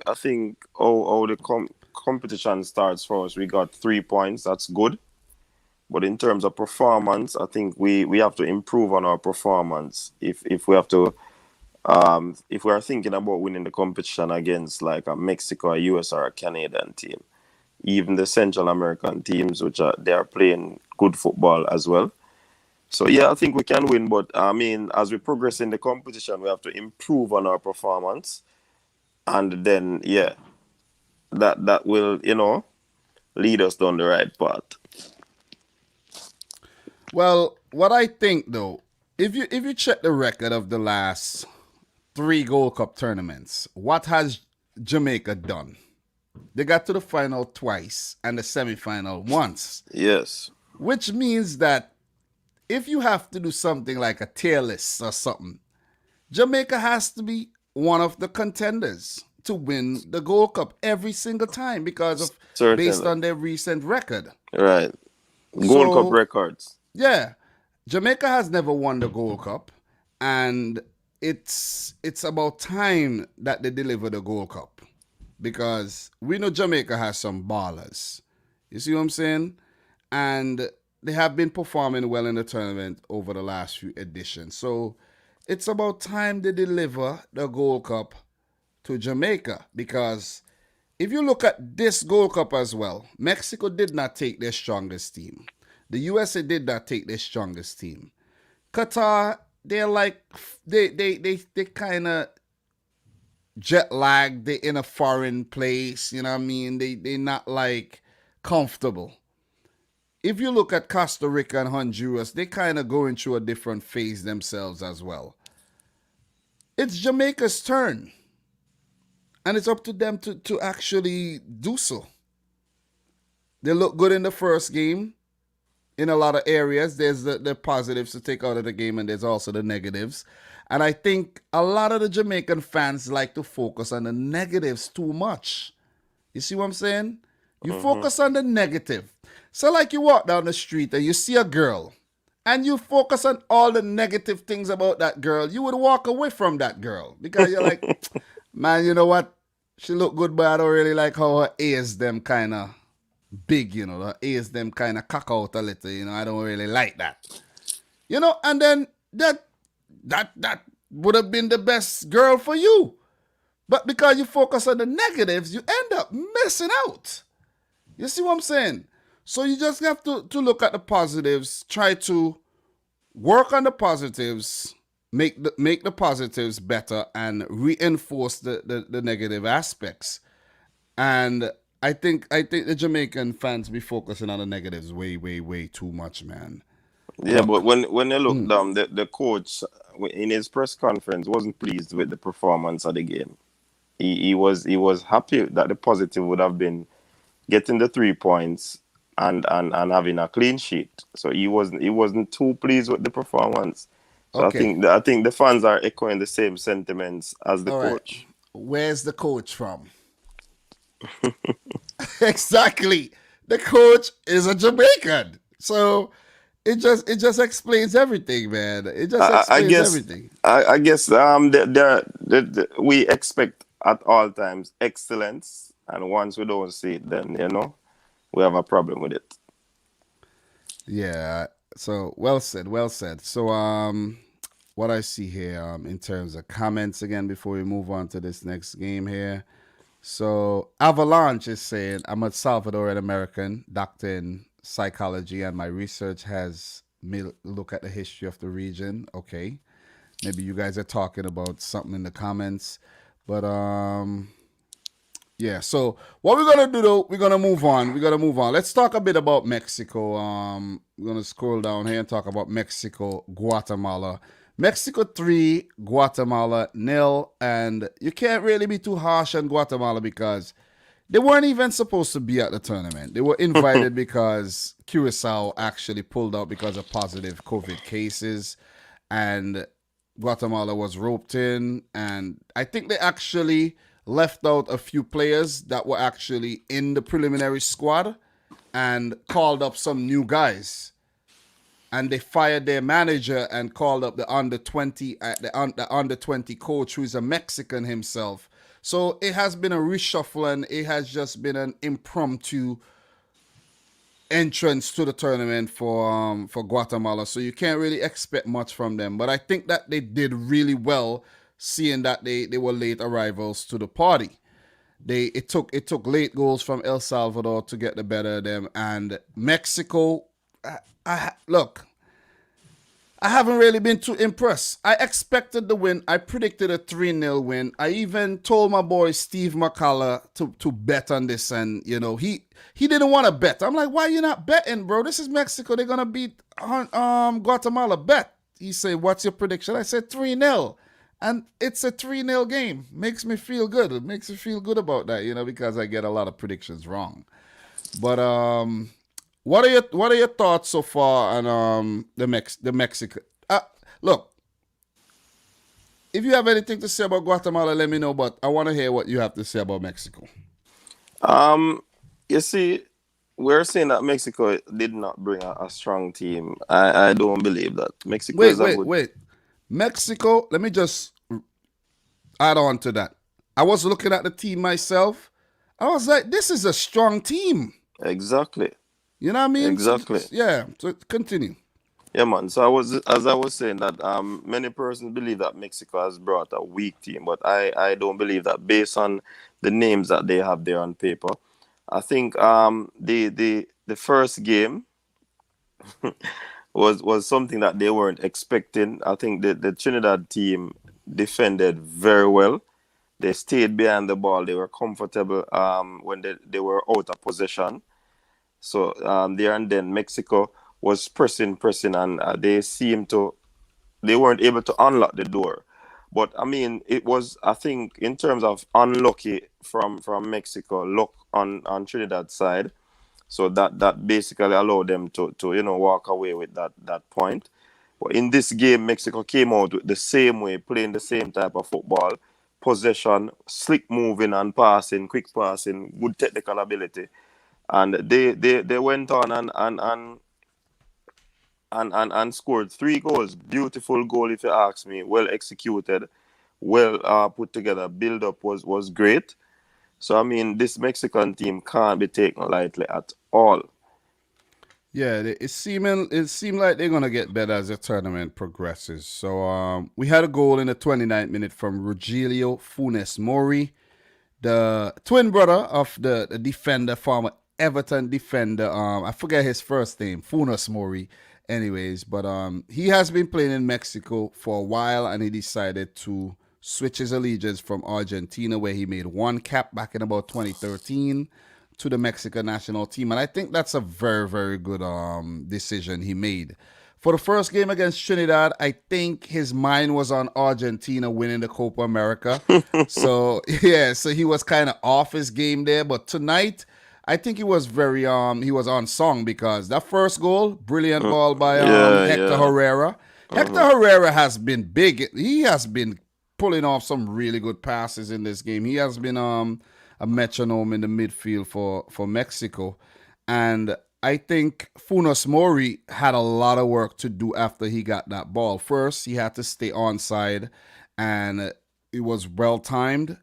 [SPEAKER 2] how the competition starts for us. We got 3 points. That's good. But in terms of performance, I think we have to improve on our performance. If we have to, if we are thinking about winning the competition against like a Mexico, a US, or a Canadian team, even the Central American teams, which they are playing good football as well. So yeah, I think we can win. But I mean, as we progress in the competition, we have to improve on our performance, and then yeah, that will lead us down the right path.
[SPEAKER 1] Well, what I think though, if you check the record of the last 3 Gold Cup tournaments, what has Jamaica done? They got to the final twice and the semifinal once,
[SPEAKER 2] Yes.
[SPEAKER 1] which means that if you have to do something like a tier list or something, Jamaica has to be one of the contenders to win the Gold Cup every single time because of based
[SPEAKER 2] Certainly.
[SPEAKER 1] on their recent record.
[SPEAKER 2] Right. Gold Cup
[SPEAKER 1] So
[SPEAKER 2] records.
[SPEAKER 1] yeah, Jamaica has never won the Gold Cup, and it's about time that they deliver the Gold Cup because we know Jamaica has some ballers. You see what I'm saying? And they have been performing well in the tournament over the last few editions. So it's about time they deliver the Gold Cup to Jamaica because if you look at this Gold Cup as well, Mexico did not take their strongest team. The USA did not take their strongest team. Qatar, they're like they kind of jet lagged. They in a foreign place. You know what I mean? They not like comfortable. if you look at Costa Rica and Honduras, they kind of going through a different phase themselves as well. It's Jamaica's turn, and it's up to them to actually do so. They look good in the first game in a lot of areas. There's the positives to take out of the game, and there's also the negatives. And I think a lot of the Jamaican fans like to focus on the negatives too much. You see what I'm saying? You focus on the negative. So like you walk down the street and you see a girl and you focus on all the negative things about that girl, you would walk away from that girl because you're like, man, you know what? She look good, but I don't really like how her ears them kind of big, her ears them kind of cock out a little, I don't really like that. And then that would have been the best girl for you. But because you focus on the negatives, you end up missing out. You see what I'm saying? So you just have to look at the positives, try to work on the positives, make the positives better, and reinforce the negative aspects. And I think the Jamaican fans be focusing on the negatives way, way, way too much, man.
[SPEAKER 2] Yeah, but when you look down, the coach in his press conference wasn't pleased with the performance of the game. He was happy that the positive would have been getting the 3 points and having a clean sheet. So he wasn't too pleased with the performance. So
[SPEAKER 1] Okay.
[SPEAKER 2] I think the fans are echoing the same sentiments as the
[SPEAKER 1] All right.
[SPEAKER 2] coach.
[SPEAKER 1] Where's the coach from? Exactly. The coach is a Jamaican. So it just explains everything, man. It just
[SPEAKER 2] I
[SPEAKER 1] explains
[SPEAKER 2] guess
[SPEAKER 1] everything.
[SPEAKER 2] I guess we expect at all times excellence, and once we don't see it, then we have a problem with it.
[SPEAKER 1] Yeah. So well said, well said. So what I see here in terms of comments again before we move on to this next game here. So Avalanche is saying I'm a Salvadoran American, doctor in psychology, and my research has me look at the history of the region. Okay. Maybe you guys are talking about something in the comments. But yeah, so what we're gonna do though, we're gonna move on. We're gonna move on. Let's talk a bit about Mexico. We're gonna scroll down here and talk about Mexico, Guatemala. Mexico 3, Guatemala nil, and you can't really be too harsh on Guatemala because they weren't even supposed to be at the tournament. They were invited because Curacao actually pulled out because of positive COVID cases, and Guatemala was roped in. And I think they actually left out a few players that were actually in the preliminary squad and called up some new guys. And they fired their manager and called up the under 20 the under 20 coach, who's a Mexican himself. So it has been a reshuffle, and it has just been an impromptu entrance to the tournament for Guatemala. So you can't really expect much from them. But I think that they did really well, seeing that they were late arrivals to the party. It took late goals from El Salvador to get the better of them, and Mexico. Look, I haven't really been too impressed. I expected the win. I predicted a 3-0 win. I even told my boy Steve McCullough to bet on this, and he didn't want to bet. I'm like, why you not betting, bro? This is Mexico. They're gonna beat Guatemala. Bet. He said, what's your prediction? I said 3-0. And it's a 3-0 game. Makes me feel good. It makes me feel good about that, because I get a lot of predictions wrong. But what are your thoughts so far on the Mexico? Look, if you have anything to say about Guatemala, let me know. But I want to hear what you have to say about Mexico.
[SPEAKER 2] You see, we're saying that Mexico did not bring a strong team. I don't believe that. Mexico is a good.
[SPEAKER 1] Wait. Mexico, let me just add on to that. I was looking at the team myself. I was like, this is a strong team.
[SPEAKER 2] Exactly.
[SPEAKER 1] You know what I mean?
[SPEAKER 2] Exactly.
[SPEAKER 1] So continue.
[SPEAKER 2] Yeah, man. So I was saying that many persons believe that Mexico has brought a weak team, but I don't believe that based on the names that they have there on paper. I think the first game was something that they weren't expecting. I think the Trinidad team defended very well. They stayed behind the ball. They were comfortable when they were out of possession. So there and then Mexico was pressing, and they weren't able to unlock the door. But I mean, it was, I think, in terms of unlucky from Mexico, luck on Trinidad side. So that basically allowed them to walk away with that point. But in this game, Mexico came out with the same way, playing the same type of football, possession, slick moving and passing, quick passing, good technical ability, and they went on and scored 3 goals. Beautiful goal, if you ask me. Well executed, well put together. Build up was great. So I mean, this Mexican team can't be taken lightly at all.
[SPEAKER 1] Yeah, it seemed like they're gonna get better as the tournament progresses. So we had a goal in the 29th minute from Rogelio Funes Mori, the twin brother of the defender, former Everton defender. I forget his first name, Funes Mori. Anyways, but he has been playing in Mexico for a while, and he decided to switch his allegiance from Argentina, where he made one cap back in about 2013, to the Mexican national team. And I think that's a very, very good decision he made. For the first game against Trinidad, I think his mind was on Argentina winning the Copa America. So yeah, so he was kind of off his game there. But tonight, I think he was on song, because that first goal, brilliant ball by
[SPEAKER 2] Yeah,
[SPEAKER 1] Hector
[SPEAKER 2] yeah.
[SPEAKER 1] Herrera. Hector Herrera has been big. He has been pulling off some really good passes in this game. He has been a metronome in the midfield for Mexico. And I think Funes Mori had a lot of work to do after he got that ball. First, he had to stay onside, and it was well timed.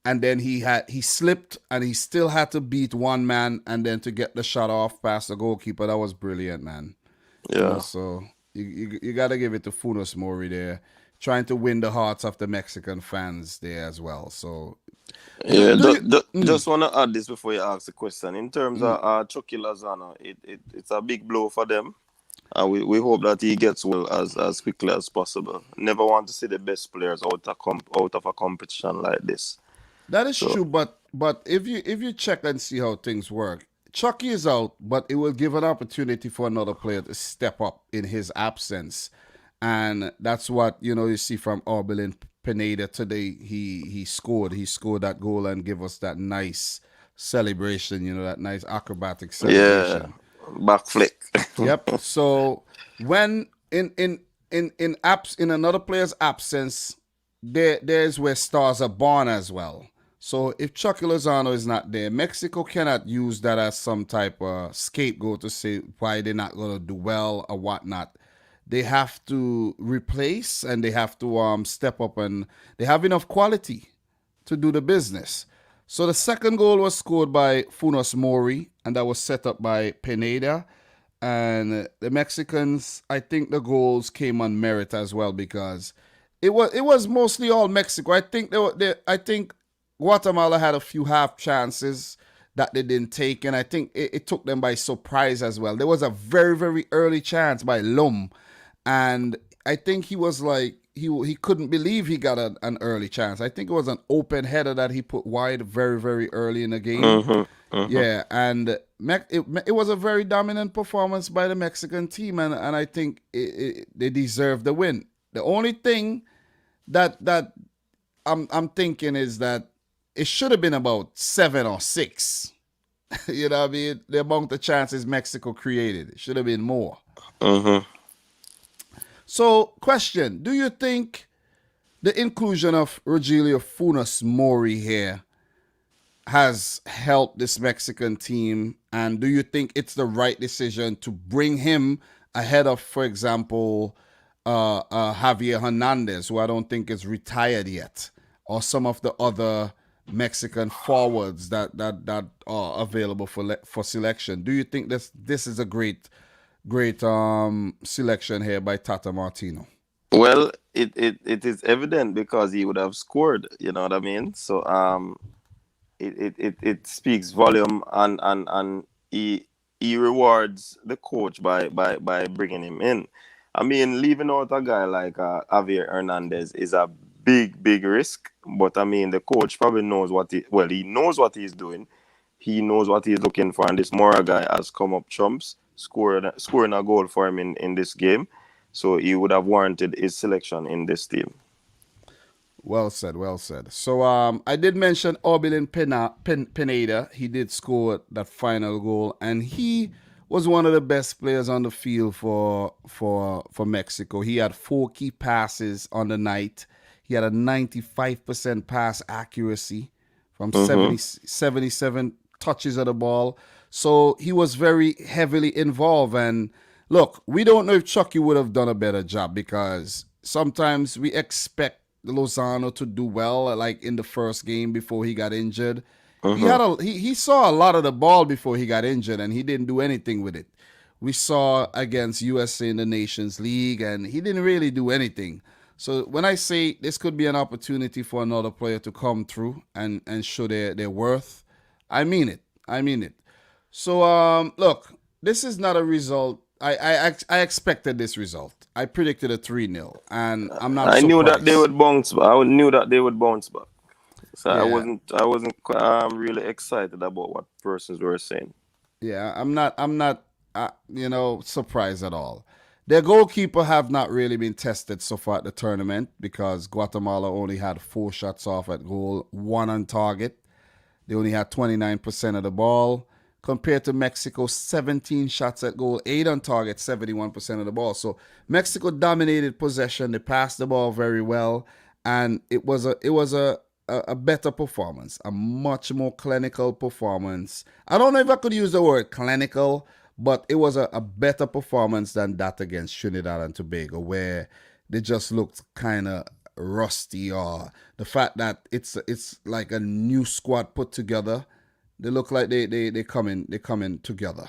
[SPEAKER 1] And then he slipped, and he still had to beat one man, and then to get the shot off past the goalkeeper. That was brilliant, man.
[SPEAKER 2] Yeah.
[SPEAKER 1] So you got to give it to Funes Mori there, trying to win the hearts of the Mexican fans there as well. So
[SPEAKER 2] Yeah,
[SPEAKER 1] do you?
[SPEAKER 2] just want to add this before you ask the question. In terms
[SPEAKER 1] Mm,
[SPEAKER 2] of Chucky Lozano, it's a big blow for them. We hope that he gets well as quickly as possible. Never want to see the best players out of a competition like this.
[SPEAKER 1] that is
[SPEAKER 2] So
[SPEAKER 1] true, but if you check and see how things work, Chucky is out, but it will give an opportunity for another player to step up in his absence, and that's what you see from Orbelin Pineda today. He scored that goal and give us that nice celebration. That nice acrobatic
[SPEAKER 2] yeah,
[SPEAKER 1] celebration.
[SPEAKER 2] back flick.
[SPEAKER 1] Yep. So when in another player's absence, there's where stars are born as well. So if Chucky Lozano is not there, Mexico cannot use that as some type of scapegoat to say why they're not gonna do well or whatnot. They have to replace, and they have to step up, and they have enough quality to do the business. So the second goal was scored by Funes Mori, and that was set up by Pineda. And the Mexicans, I think the goals came on merit as well, because it was mostly all Mexico. I think Guatemala had a few half chances that they didn't take, and I think it took them by surprise as well. There was a very, very early chance by Lum, and I think he was like he couldn't believe he got an early chance. I think it was an open header that he put wide very, very early in the game.
[SPEAKER 2] hmm hmm
[SPEAKER 1] Yeah, and it was a very dominant performance by the Mexican team, and I think they deserve the win. The only thing that I'm thinking is that it should have been about 7 or 6. You know what I mean? The amount of chances Mexico created, it should have been more.
[SPEAKER 2] hmm
[SPEAKER 1] So, question: do you think the inclusion of Rogelio Funes Mori here has helped this Mexican team? And do you think it's the right decision to bring him ahead of, for example, Javier Hernandez, who I don't think is retired yet, or some of the other Mexican forwards that are available for selection? Do you think this is a great selection here by Tata Martino?
[SPEAKER 2] Well, it is evident because he would have scored. You know what I mean? So it speaks volume, and he rewards the coach by bringing him in. I mean, leaving out a guy like Javier Hernandez is a big risk, but I mean the coach probably knows he knows what he's doing. he knows what he's looking for, and this Mora guy has come up trumps, scoring a goal for him in this game. So he would have warranted his selection in this team.
[SPEAKER 1] Well said, well said. So I did mention Orbelin Pineda. He did score that final goal, and he was one of the best players on the field for Mexico. He had 4 key passes on the night. He had a 95% pass accuracy from 77 touches of the ball. So he was very heavily involved. And look, we don't know if Chucky would have done a better job, because sometimes we expect Lozano to do well, like in the first game before he got injured. He saw a lot of the ball before he got injured, and he didn't do anything with it. We saw against USA in the Nations League, and he didn't really do anything. So when I say this could be an opportunity for another player to come through and show their worth, I mean it. I mean it. So look, this is not a result. I expected this result. I predicted a 3-0, and I'm not.
[SPEAKER 2] I
[SPEAKER 1] surprised.
[SPEAKER 2] knew that they would bounce back. I knew that they would bounce back. So
[SPEAKER 1] Yeah.
[SPEAKER 2] I wasn't really excited about what persons were saying.
[SPEAKER 1] Yeah, I'm not surprised at all. Their goalkeeper have not really been tested so far at the tournament, because Guatemala only had 4 shots off at goal, 1 on target. They only had 29% of the ball, compared to Mexico, 17 shots at goal, 8 on target, 71% of the ball. So Mexico dominated possession. They passed the ball very well, and it was a better performance, a much more clinical performance. I don't know if I could use the word clinical, but it was a better performance than that against Trinidad and Tobago, where they just looked kind of rusty, or the fact that it's like a new squad put together. They look like they coming together,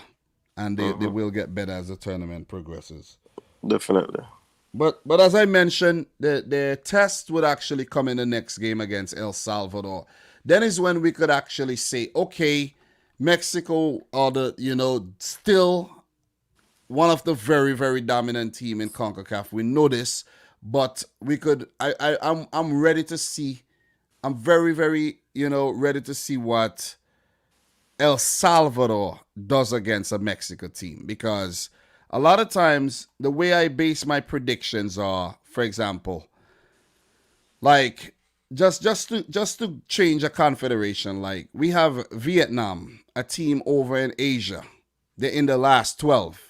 [SPEAKER 1] and they will get better as the tournament progresses.
[SPEAKER 2] Definitely.
[SPEAKER 1] But as I mentioned, the test would actually come in the next game against El Salvador. Then is when we could actually say, okay, Mexico are still one of the very, very dominant team in CONCACAF. We know this, but we could. I'm ready to see. I'm very, very ready to see what El Salvador does against a Mexico team, because a lot of times the way I base my predictions are, for example, like just to change a confederation, like we have Vietnam, a team over in Asia. They're in the last 12.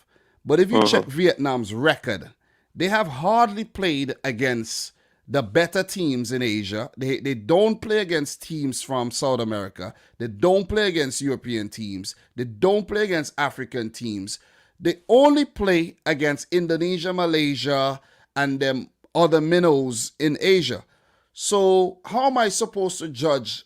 [SPEAKER 1] But if you check Vietnam's record, they have hardly played against the better teams in Asia. They don't play against teams from South America. They don't play against European teams. They don't play against African teams. They only play against Indonesia, Malaysia, and them other minnows in Asia. So how am I supposed to judge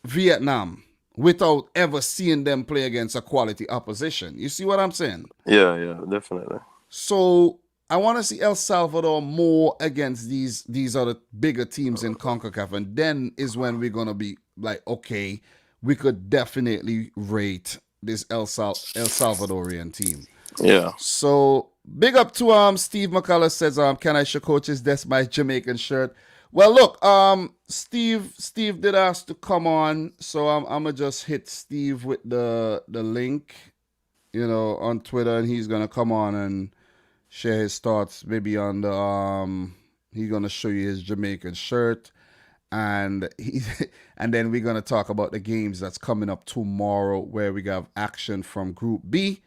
[SPEAKER 1] Vietnam without ever seeing them play against a quality opposition? You see what I'm saying?
[SPEAKER 2] Yeah, definitely.
[SPEAKER 1] So I want to see El Salvador more against these other bigger teams in CONCACAF, and then is when we're gonna be like, okay, we could definitely rate this El Salvadorian team.
[SPEAKER 2] Yeah.
[SPEAKER 1] So big up to Steve McCullough says, can I show coaches that's my Jamaican shirt? Well, look, Steve did ask to come on, so I'm gonna just hit Steve with the link, on Twitter, and he's gonna come on and share his thoughts maybe on the he's gonna show you his Jamaican shirt, and and then we're gonna talk about the games that's coming up tomorrow, where we got action from Group B.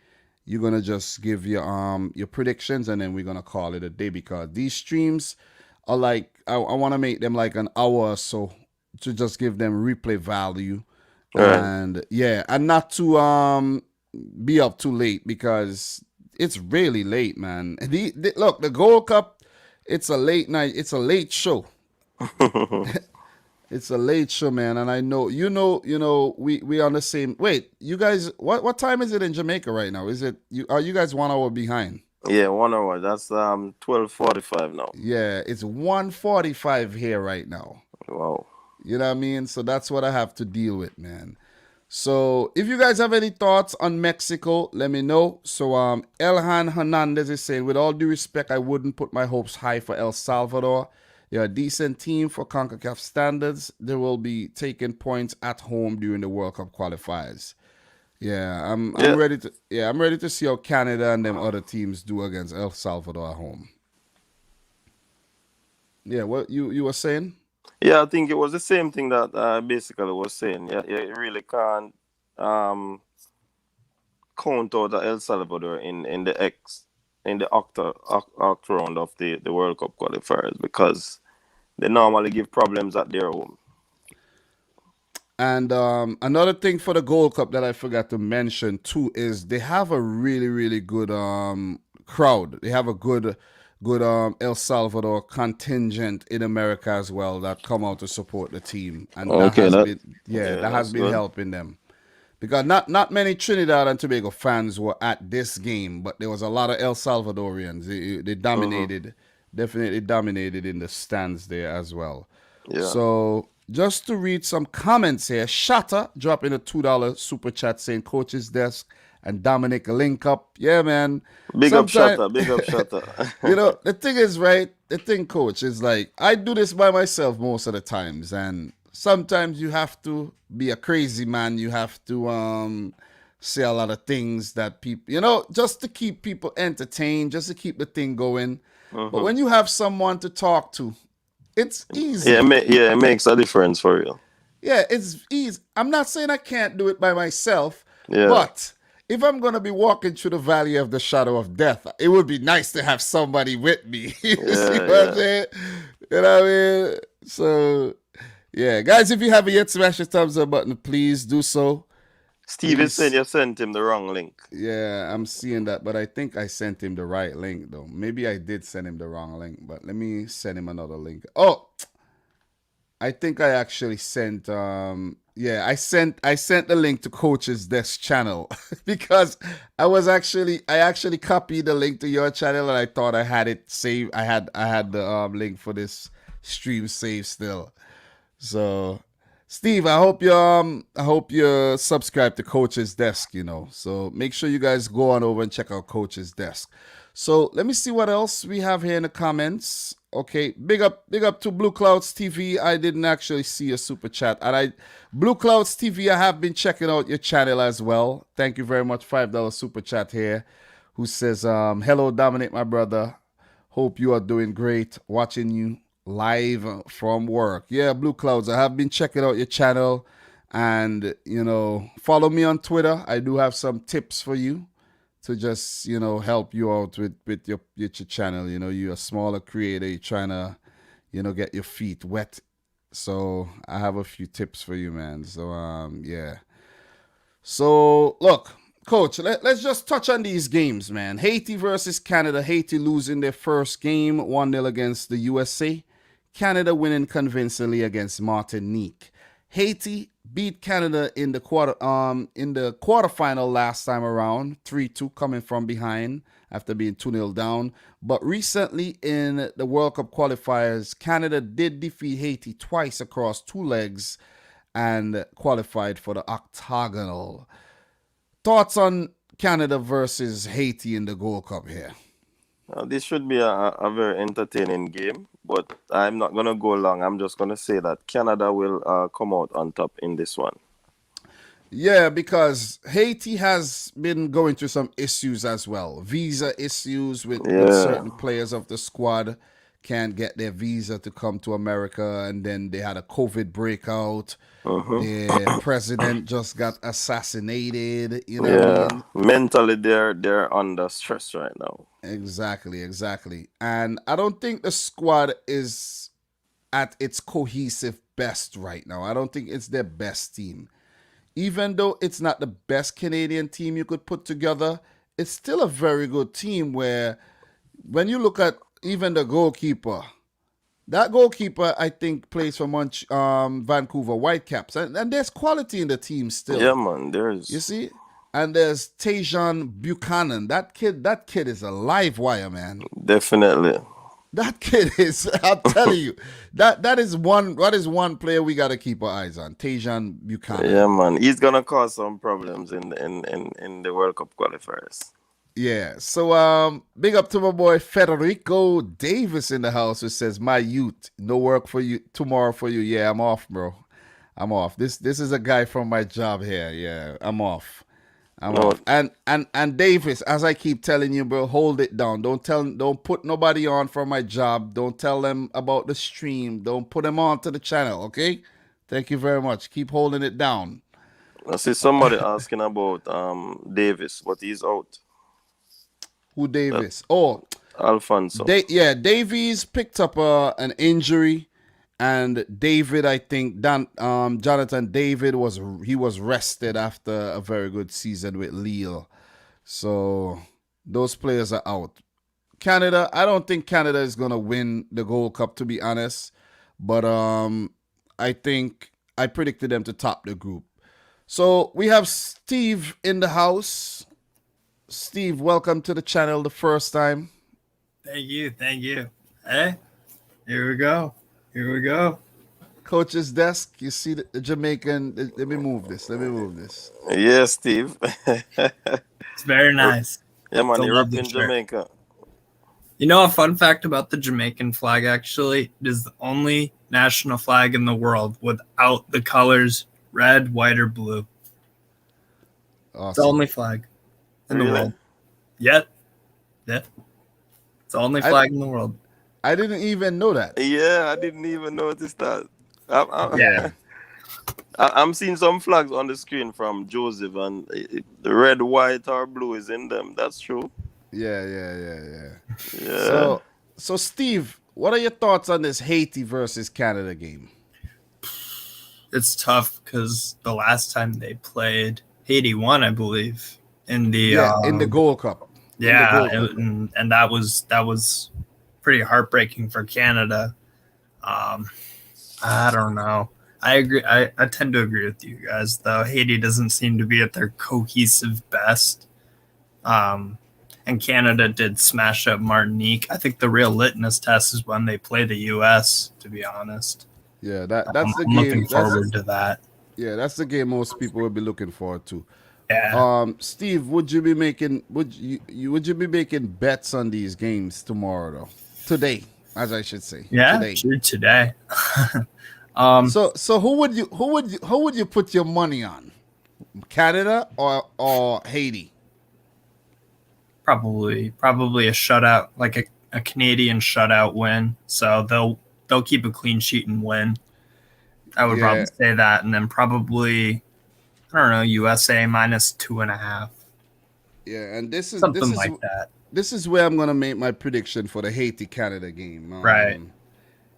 [SPEAKER 1] You're gonna just give your predictions, and then we're gonna call it a day, because these streams are like, I want to make them like an hour or so to just give them replay value, and and not to be up too late, because it's really late, man. Look, the Gold Cup, it's a late night. It's a late show. It's a late show, man. And I know, we on the same. Wait, you guys, what time is it in Jamaica right now? Are you guys 1 hour behind?
[SPEAKER 2] Yeah, 1 hour. That's 12:45 now.
[SPEAKER 1] Yeah, it's 1:45 here right now.
[SPEAKER 2] Wow.
[SPEAKER 1] You know what I mean? So that's what I have to deal with, man. So if you guys have any thoughts on Mexico, let me know. So Elhan Hernandez is saying, with all due respect, I wouldn't put my hopes high for El Salvador. They're a decent team for CONCACAF standards. They will be taking points at home during the World Cup qualifiers. Yeah, I'm
[SPEAKER 2] Yeah,
[SPEAKER 1] ready to I'm ready to see how Canada and them other teams do against El Salvador at home. Yeah, what you were saying?
[SPEAKER 2] yeah. I think it was the same thing that basically was saying. Yeah, you really can't um, count out El Salvador in the oct round of the World Cup qualifiers because they normally give problems at their home.
[SPEAKER 1] And another thing for the Gold Cup that I forgot to mention too is they have a really good crowd. They have a good El Salvador contingent in America as well that come out to support the team, and that
[SPEAKER 2] Okay,
[SPEAKER 1] has
[SPEAKER 2] that
[SPEAKER 1] been that has
[SPEAKER 2] that's
[SPEAKER 1] been
[SPEAKER 2] good.
[SPEAKER 1] helping them because not many Trinidad and Tobago fans were at this game, but there was a lot of El Salvadorians. They
[SPEAKER 2] Hmm.
[SPEAKER 1] dominated, definitely dominated in the stands there as well.
[SPEAKER 2] Yeah.
[SPEAKER 1] So just to read some comments here, Shatter dropping a $2 super chat saying coach's desk and Dominic link up. Yeah, man.
[SPEAKER 2] Big up
[SPEAKER 1] Sometimes
[SPEAKER 2] Shutter. Big up Shutter.
[SPEAKER 1] the thing is, right? The thing, coach, is like I do this by myself most of the times, and sometimes you have to be a crazy man. You have to say a lot of things that people, just to keep people entertained, just to keep the thing going. But
[SPEAKER 2] Hmm.
[SPEAKER 1] when you have someone to talk to, it's
[SPEAKER 2] Yeah,
[SPEAKER 1] easy.
[SPEAKER 2] yeah, it makes a difference for real.
[SPEAKER 1] Yeah, it's easy. I'm not saying I can't do it by myself,
[SPEAKER 2] Yeah.
[SPEAKER 1] but if I'm gonna be walking through the valley of the shadow of death, it would be nice to have somebody with me. You see
[SPEAKER 2] Yeah,
[SPEAKER 1] what I'm
[SPEAKER 2] yeah.
[SPEAKER 1] saying? You know what I mean? So yeah, guys, if you haven't yet smashed the thumbs up button, please do so.
[SPEAKER 2] Steve is saying
[SPEAKER 1] Please.
[SPEAKER 2] you sent him the wrong link.
[SPEAKER 1] Yeah, I'm seeing that, but I think I sent him the right link though. Maybe I did send him the wrong link, but let me send him another link. Oh, I think I actually sent I sent the link to Coach's Desk channel because I actually copied the link to your channel and I thought I had it saved. I had the link for this stream saved still. So Steve, I hope you subscribe to Coach's Desk, So make sure you guys go on over and check out Coach's Desk. So let me see what else we have here in the comments. Okay, big up to Blue Clouds TV. I didn't actually see a super chat. And Blue Clouds TV, I have been checking out your channel as well. Thank you very much. $5 super chat here. Who says, hello Dominic, my brother. Hope you are doing great. Watching you live from work. Yeah, Blue Clouds. I have been checking out your channel and, follow me on Twitter. I do have some tips for you to just, help you out with your channel. You're a smaller creator. You're trying to, get your feet wet. So I have a few tips for you, man. So, yeah. So, look, coach, let's just touch on these games, man. Haiti versus Canada. Haiti losing their first game 1-0 against the USA. Canada winning convincingly against Martinique. Haiti beat Canada in the quarterfinal last time around, 3-2 coming from behind after being 2-0 down. But recently in the World Cup qualifiers, Canada did defeat Haiti twice across two legs and qualified for the octagonal. Thoughts on Canada versus Haiti in the Gold Cup here?
[SPEAKER 2] This should be a very entertaining game, but I'm not going to go long. I'm just going to say that Canada will come out on top in this one.
[SPEAKER 1] Yeah, because Haiti has been going through some issues as well. Visa issues with
[SPEAKER 2] Yeah.
[SPEAKER 1] certain players of the squad can't get their visa to come to America, and then they had a COVID breakout.
[SPEAKER 2] Hmm.
[SPEAKER 1] The president just got assassinated. You know what I
[SPEAKER 2] Yeah.
[SPEAKER 1] mean?
[SPEAKER 2] Mentally, they're under stress right now.
[SPEAKER 1] Exactly. And I don't think the squad is at its cohesive best right now. I don't think it's their best team. Even though it's not the best Canadian team you could put together, it's still a very good team where when you look at even the goalkeeper, that goalkeeper I think plays for Vancouver Whitecaps. And there's quality in the team
[SPEAKER 2] Yeah,
[SPEAKER 1] still.
[SPEAKER 2] man.
[SPEAKER 1] You
[SPEAKER 2] There's
[SPEAKER 1] see? And there's Tajon Buchanan. That kid is a live wire, man.
[SPEAKER 2] definitely.
[SPEAKER 1] That kid is, I'm telling you, that is one player we gotta keep our eyes on. Tajon
[SPEAKER 2] Yeah,
[SPEAKER 1] Buchanan.
[SPEAKER 2] man. He's gonna cause some problems in the World Cup qualifiers.
[SPEAKER 1] Yeah. So big up to my boy Federico Davis in the house who says, "My youth, no work for you tomorrow for you." Yeah, I'm off, bro. I'm off. This is a guy from my job here. Yeah, I'm off. I'm
[SPEAKER 2] No,
[SPEAKER 1] off. And Davis, as I keep telling you, bro, hold it down. Don't put nobody on for my job. Don't tell them about the stream. Don't put them on to the channel, okay? Thank you very much. Keep holding it down.
[SPEAKER 2] I see somebody asking about Davis, but he's out.
[SPEAKER 1] Who
[SPEAKER 2] That
[SPEAKER 1] Davis? Oh,
[SPEAKER 2] Alfonso.
[SPEAKER 1] Davies picked up an injury, and David, I think, Jonathan David was rested after a very good season with Lille. So those players are out. Canada, I don't think Canada is gonna win the Gold Cup, to be honest. But I think I predicted them to top the group. So we have Steve in the house. Steve, welcome to the channel the first time.
[SPEAKER 3] Thank you. Hey, here we go.
[SPEAKER 1] Coach's desk, you see the Jamaican. Let me move this.
[SPEAKER 2] Yeah, Steve.
[SPEAKER 3] It's very nice.
[SPEAKER 2] Yeah, man,
[SPEAKER 3] I
[SPEAKER 2] you're
[SPEAKER 3] love the
[SPEAKER 2] repping
[SPEAKER 3] shirt.
[SPEAKER 2] Jamaica.
[SPEAKER 3] You know, a fun fact about the Jamaican flag, actually, it is the only national flag in the world without the colors red, white, or blue. It's the
[SPEAKER 1] Awesome.
[SPEAKER 3] only flag in the
[SPEAKER 2] Really?
[SPEAKER 3] world. Yet. Yeah. It's the only flag in the world.
[SPEAKER 1] I didn't even know that.
[SPEAKER 2] Yeah, I didn't even notice that.
[SPEAKER 3] Yeah.
[SPEAKER 2] I'm seeing some flags on the screen from Joseph, and the red, white, or blue is in them. That's true.
[SPEAKER 1] Yeah.
[SPEAKER 2] Yeah.
[SPEAKER 1] So Steve, what are your thoughts on this Haiti versus Canada game?
[SPEAKER 3] It's tough because the last time they played, Haiti won, I believe, in the
[SPEAKER 1] In the Gold Cup.
[SPEAKER 3] Yeah, and that was pretty heartbreaking for Canada. I don't know. I agree. I tend to agree with you guys, though. Haiti doesn't seem to be at their cohesive best. And Canada did smash up Martinique. I think the real litmus test is when they play the U.S., to be honest.
[SPEAKER 1] Yeah, that's the
[SPEAKER 3] I'm
[SPEAKER 1] game.
[SPEAKER 3] looking forward to that.
[SPEAKER 1] Yeah, that's the game most people will be looking forward to.
[SPEAKER 3] Yeah.
[SPEAKER 1] Steve, would you be making bets on these games tomorrow though? Today, as I should say.
[SPEAKER 3] Yeah,
[SPEAKER 1] Today.
[SPEAKER 3] sure, today.
[SPEAKER 1] So who would you put your money on? Canada or Haiti?
[SPEAKER 3] Probably a shutout, like a Canadian shutout win. So they'll keep a clean sheet and win. I would probably say that, and then probably I don't know, USA -2.5.
[SPEAKER 1] Yeah, and this is
[SPEAKER 3] something like that.
[SPEAKER 1] This is where I'm gonna make my prediction for the Haiti Canada game.
[SPEAKER 3] Right.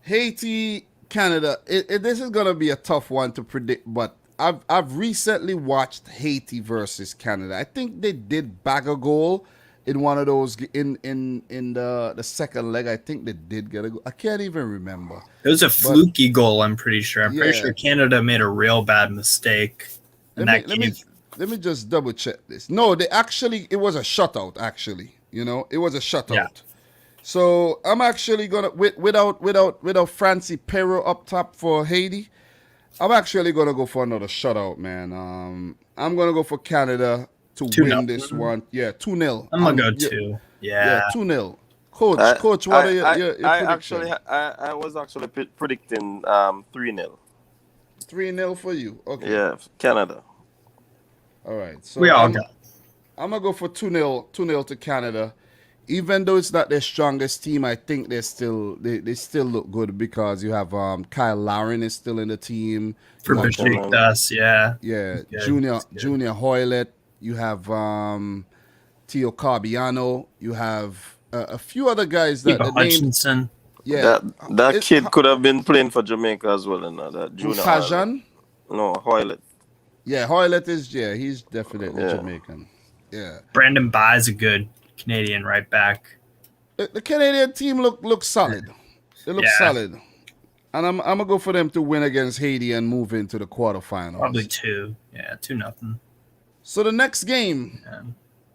[SPEAKER 1] Haiti Canada. This is gonna be a tough one to predict, but I've recently watched Haiti versus Canada. I think they did bag a goal in one of those in the second leg. I think they did get a goal. I can't even remember.
[SPEAKER 3] It was a fluky goal, I'm pretty sure. I'm pretty
[SPEAKER 1] Yeah.
[SPEAKER 3] sure Canada made a real bad mistake.
[SPEAKER 1] Let me just double check this. No, it was a shutout. Actually, it was a shutout.
[SPEAKER 3] Yeah.
[SPEAKER 1] So I'm actually gonna without Francie Perro up top for Haiti. I'm actually gonna go for another shutout, man. I'm gonna go for Canada to win this one. Yeah, 2-0.
[SPEAKER 3] I'm gonna go 2. Yeah,
[SPEAKER 1] 2-0. Coach, what are your
[SPEAKER 2] actually I was actually predicting 3-0.
[SPEAKER 1] 3-0 for you. Okay.
[SPEAKER 2] Yeah, Canada.
[SPEAKER 1] All right. So
[SPEAKER 3] we all got.
[SPEAKER 1] I'm gonna go for 2-0 to Canada. Even though it's not their strongest team, I think they still look good because you have Kyle Lauren is still in the team.
[SPEAKER 3] For Besiktas, yeah.
[SPEAKER 1] Yeah, Junior Hoylett. You have Tio Carbiano. You have a few other guys that the
[SPEAKER 3] Hutchinson.
[SPEAKER 1] Yeah,
[SPEAKER 2] that kid could have been playing for Jamaica as well, and that Junior.
[SPEAKER 1] Fajan?
[SPEAKER 2] No, Hoylett.
[SPEAKER 1] Yeah, Hoylett he's definitely Jamaican. Yeah.
[SPEAKER 3] Brandon Bai is a good Canadian right back.
[SPEAKER 1] The Canadian team looks solid. They look solid. And I'm gonna go for them to win against Haiti and move into the quarterfinals.
[SPEAKER 3] Probably 2. Yeah, 2-0.
[SPEAKER 1] So the next game,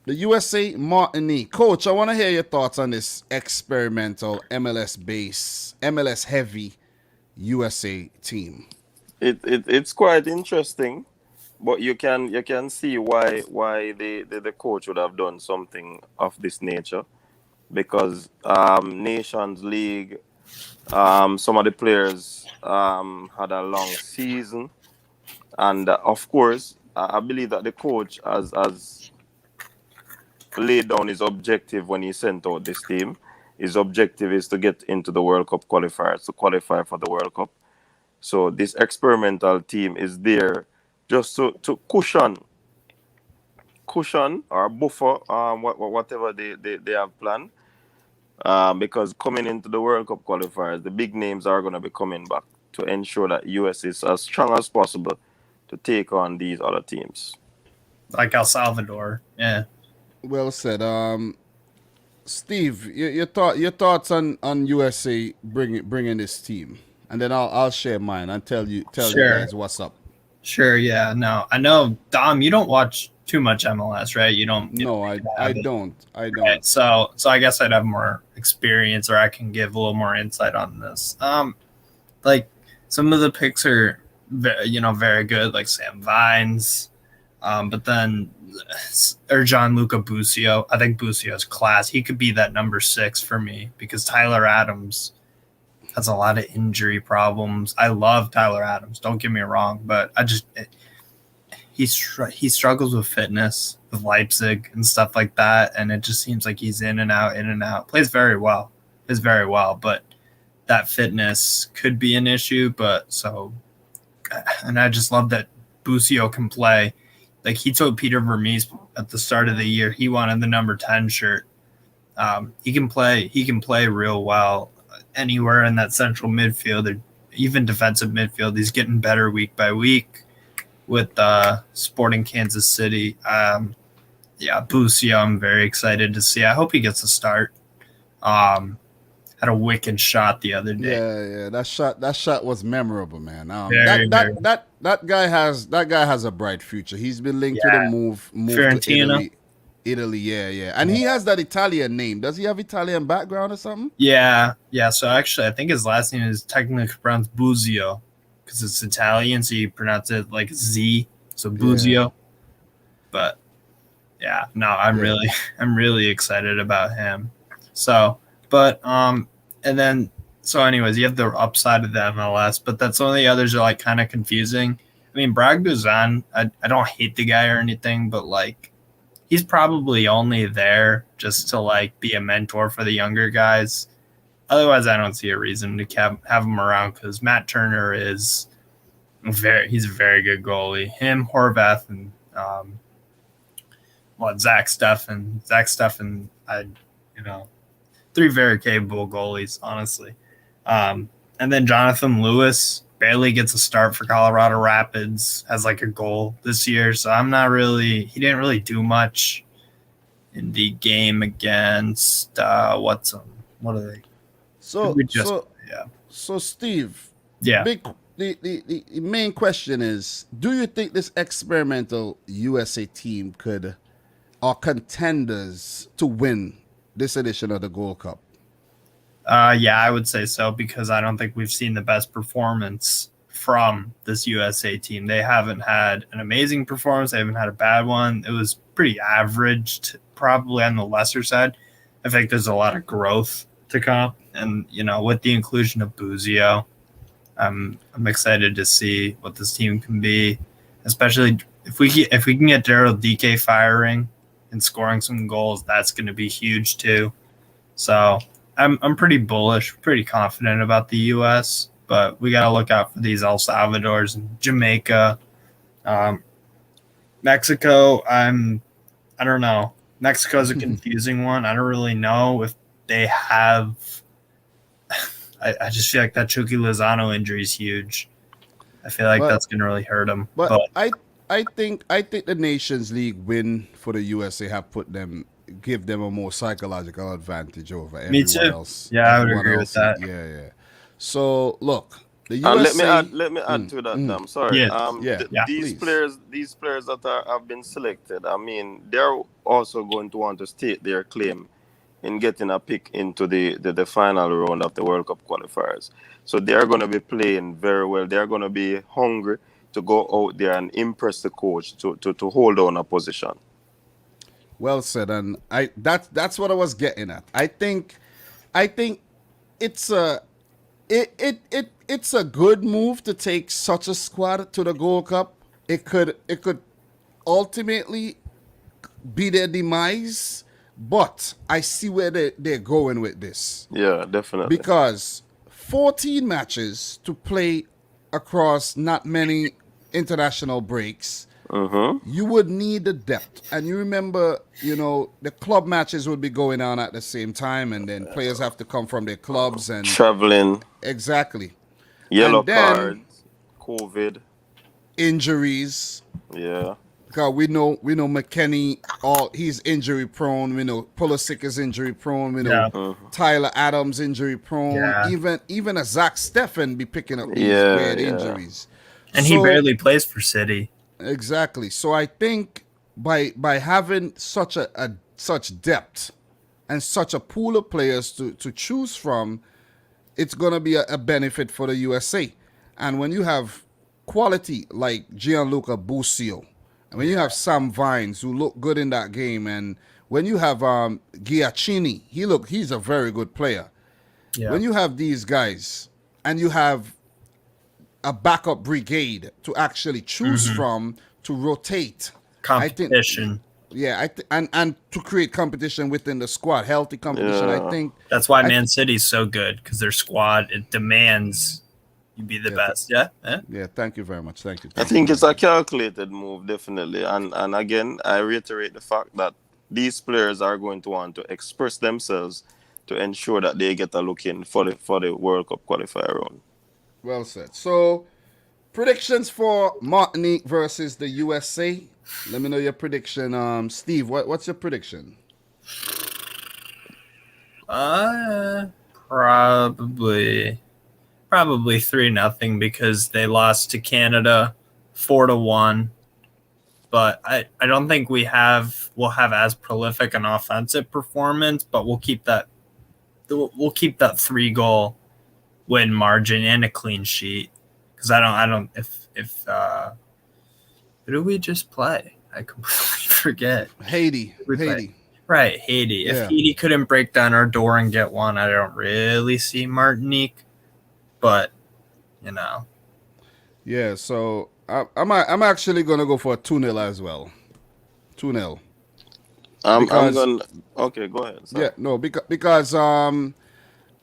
[SPEAKER 1] the USA Martinique. Coach, I want to hear your thoughts on this experimental MLS heavy USA team.
[SPEAKER 2] It's quite interesting. But you can see why the coach would have done something of this nature, because Nations League, some of the players had a long season, and of course I believe that the coach has laid down his objective when he sent out this team. His objective is to get into the World Cup qualifiers, to qualify for the World Cup. So this experimental team is there just to cushion or buffer whatever they have planned. Because coming into the World Cup qualifiers, the big names are going to be coming back to ensure that US is as strong as possible to take on these other teams.
[SPEAKER 3] Like El Salvador. Yeah.
[SPEAKER 1] Well said. Steve, your thoughts on USA bringing this team, and then I'll share mine and tell you
[SPEAKER 3] Sure.
[SPEAKER 1] guys what's up.
[SPEAKER 3] Sure, yeah. No, I know, Dom, you don't watch too much MLS, right? You don't.
[SPEAKER 1] No, I don't. I don't.
[SPEAKER 3] Okay, so I guess I'd have more experience, or I can give a little more insight on this. Like some of the picks are, very good, like Sam Vines, but then or Gianluca Busio. I think Busio's class. He could be that number 6 for me because Tyler Adams has a lot of injury problems. I love Tyler Adams. Don't get me wrong, but he struggles with fitness with Leipzig and stuff like that, and it just seems like he's in and out. Plays very well, but that fitness could be an issue. And I just love that Busio can play. Like he told Peter Vermees at the start of the year, he wanted the number 10 shirt. He can play real well anywhere in that central midfield or even defensive midfield. He's getting better week by week with Sporting Kansas City. Busio, I'm very excited to see. I hope he gets a start. Had a wicked shot the other day.
[SPEAKER 1] Yeah. That shot was memorable, man. That guy has a bright future. He's been linked to the move
[SPEAKER 3] Fiorentina.
[SPEAKER 1] to Italy, yeah. And he has that Italian name. Does he have Italian background or something?
[SPEAKER 3] Yeah. So actually, I think his last name is technically pronounced Buzio because it's Italian, so you pronounce it like Z, so Buzio. Yeah. But yeah, no, I'm really excited about him. So, but and then so anyways, you have the upside of the MLS, but that's some of the others are like kind of confusing. I mean, Brad Guzan, I don't hate the guy or anything, but like he's probably only there just to like be a mentor for the younger guys. Otherwise, I don't see a reason to have him around because Matt Turner is he's a very good goalie. Him, Horvath, and Zach Steffen. Three very capable goalies, honestly. And then Jonathan Lewis barely gets a start for Colorado Rapids as like a goal this year. So he didn't really do much in the game against what are they?
[SPEAKER 1] So Steve,
[SPEAKER 3] yeah.
[SPEAKER 1] The main question is, do you think this experimental USA team are contenders to win this edition of the Gold Cup?
[SPEAKER 3] Yeah, I would say so because I don't think we've seen the best performance from this USA team. They haven't had an amazing performance. They haven't had a bad one. It was pretty average, probably on the lesser side. I think there's a lot of growth to come. And, with the inclusion of Buzio, I'm excited to see what this team can be, especially if we can get Daryl DK firing and scoring some goals. That's going to be huge too. So I'm pretty bullish, pretty confident about the U.S., but we got to look out for these El Salvadors and Jamaica, Mexico. I don't know. Mexico's a confusing one. I don't really know if they have. I just feel like that Chucky Lozano injury is huge. I feel like that's going to really hurt them.
[SPEAKER 1] But I think the Nations League win for the USA give them a more psychological advantage over everyone else.
[SPEAKER 3] Yeah, I would agree with that.
[SPEAKER 1] Yeah. So look, the USA.
[SPEAKER 2] Let me add to that. I'm sorry. These
[SPEAKER 1] please.
[SPEAKER 2] players that have been selected, I mean, they're also going to want to state their claim in getting a pick into the final round of the World Cup qualifiers. So they are going to be playing very well. They are going to be hungry to go out there and impress the coach to hold on a position.
[SPEAKER 1] Well said, and that's what I was getting at. I think it's a it's a good move to take such a squad to the Gold Cup. It could ultimately be their demise, but I see where they're going with this
[SPEAKER 2] Yeah, definitely.
[SPEAKER 1] because 14 matches to play across not many international breaks,
[SPEAKER 2] Mm-hmm.
[SPEAKER 1] you would need the depth. And you remember, the club matches would be going on at the same time, and then players have to come from their clubs and
[SPEAKER 2] Traveling,
[SPEAKER 1] exactly.
[SPEAKER 2] yellow
[SPEAKER 1] And then
[SPEAKER 2] cards, COVID.
[SPEAKER 1] injuries.
[SPEAKER 2] Yeah.
[SPEAKER 1] Because we know McKenny, all he's injury prone. We know Pulisic is injury prone. We know
[SPEAKER 3] Yeah.
[SPEAKER 2] Mm-hmm.
[SPEAKER 1] Tyler Adams injury prone.
[SPEAKER 3] Yeah.
[SPEAKER 1] Even a Zach Steffen be picking up these
[SPEAKER 2] Yeah,
[SPEAKER 1] weird
[SPEAKER 2] yeah.
[SPEAKER 1] injuries.
[SPEAKER 3] And he
[SPEAKER 1] So
[SPEAKER 3] barely plays for City.
[SPEAKER 1] exactly. So I think by having such depth and such a pool of players to choose from, it's gonna be a benefit for the USA. And when you have quality like Gianluca Busio, and when you have Sam Vines who look good in that game, and when you have Giacchini, he's a very good player.
[SPEAKER 3] Yeah.
[SPEAKER 1] When you have these guys and you have a backup brigade to actually choose from to rotate, I think
[SPEAKER 3] Competition.
[SPEAKER 1] yeah, and to create competition within the squad, healthy competition. I
[SPEAKER 2] Yeah.
[SPEAKER 1] think
[SPEAKER 3] That's why
[SPEAKER 1] I-
[SPEAKER 3] Man City's so good, because their squad, it demands you be the best. Yeah.
[SPEAKER 1] yeah. Thank you very much. Thank you.
[SPEAKER 2] I think it's a calculated move, definitely. And again, I reiterate the fact that these players are going to want to express themselves to ensure that they get a look in for the World Cup qualifier round.
[SPEAKER 1] Well said. So, predictions for Martinique versus the USA. Let me know your prediction. Steve, what's your prediction?
[SPEAKER 3] Probably 3-0 because they lost to Canada 4-1. But I don't think we'll have as prolific an offensive performance, but we'll keep that 3-goal win margin and a clean sheet. Because I don't if who do we just play? I completely forget.
[SPEAKER 1] Haiti.
[SPEAKER 3] We play-
[SPEAKER 1] Haiti.
[SPEAKER 3] Right, Haiti.
[SPEAKER 1] Yeah.
[SPEAKER 3] If Haiti couldn't break down our door and get one, I don't really see Martinique. But
[SPEAKER 1] Yeah. So I'm actually gonna go for a 2-0 as well. 2-0.
[SPEAKER 2] I'm
[SPEAKER 1] Because-
[SPEAKER 2] going. Okay, go ahead. Sorry.
[SPEAKER 1] Yeah. No. Because a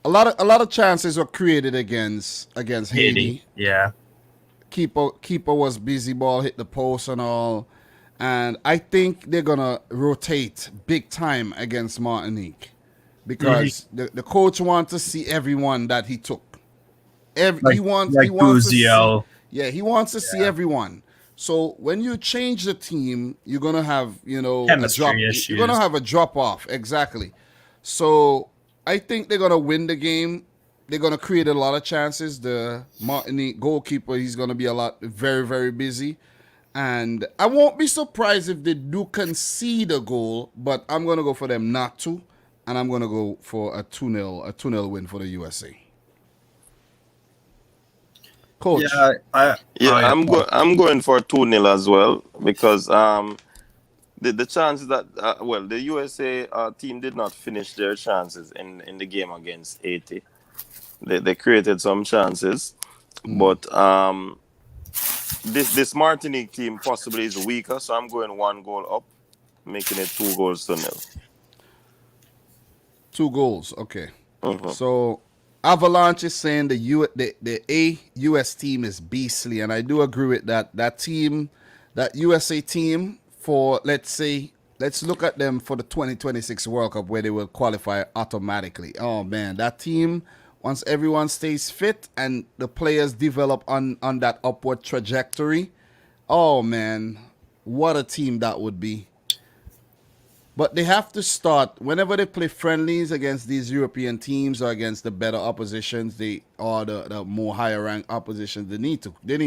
[SPEAKER 1] lot of chances were created against Haiti.
[SPEAKER 3] Yeah.
[SPEAKER 1] Keeper was busy, ball hit the post and all, and I think they're gonna rotate big time against Martinique because the coach wants to see everyone that he took. He wants to see,
[SPEAKER 3] Guzio.
[SPEAKER 1] he wants to see everyone. So when you change the team, you're gonna have
[SPEAKER 3] Chemistry issues.
[SPEAKER 1] You're gonna have a drop off exactly. So I think they're gonna win the game. They're gonna create a lot of chances. The Martinique goalkeeper, he's gonna be very, very busy, and I won't be surprised if they do concede a goal. But I'm gonna go for them not to, and I'm gonna go for a 2-0 win for the USA. Coach,
[SPEAKER 2] I'm going for 2-0 as well because the chances that the USA team did not finish their chances in the game against Haiti. They created some chances, but this Martinique team possibly is weaker, so I'm going 1 goal up, making it 2-0.
[SPEAKER 1] 2 goals. Okay.
[SPEAKER 2] Mhm.
[SPEAKER 1] So Avalanche is saying the US team is beastly, and I do agree with that. That team, that USA team, let's look at them for the 2026 World Cup where they will qualify automatically. Oh man, that team, once everyone stays fit and the players develop on that upward trajectory, oh man, what a team that would be. But they have to start whenever they play friendlies against these European teams or against the better oppositions, the more higher ranked oppositions. They need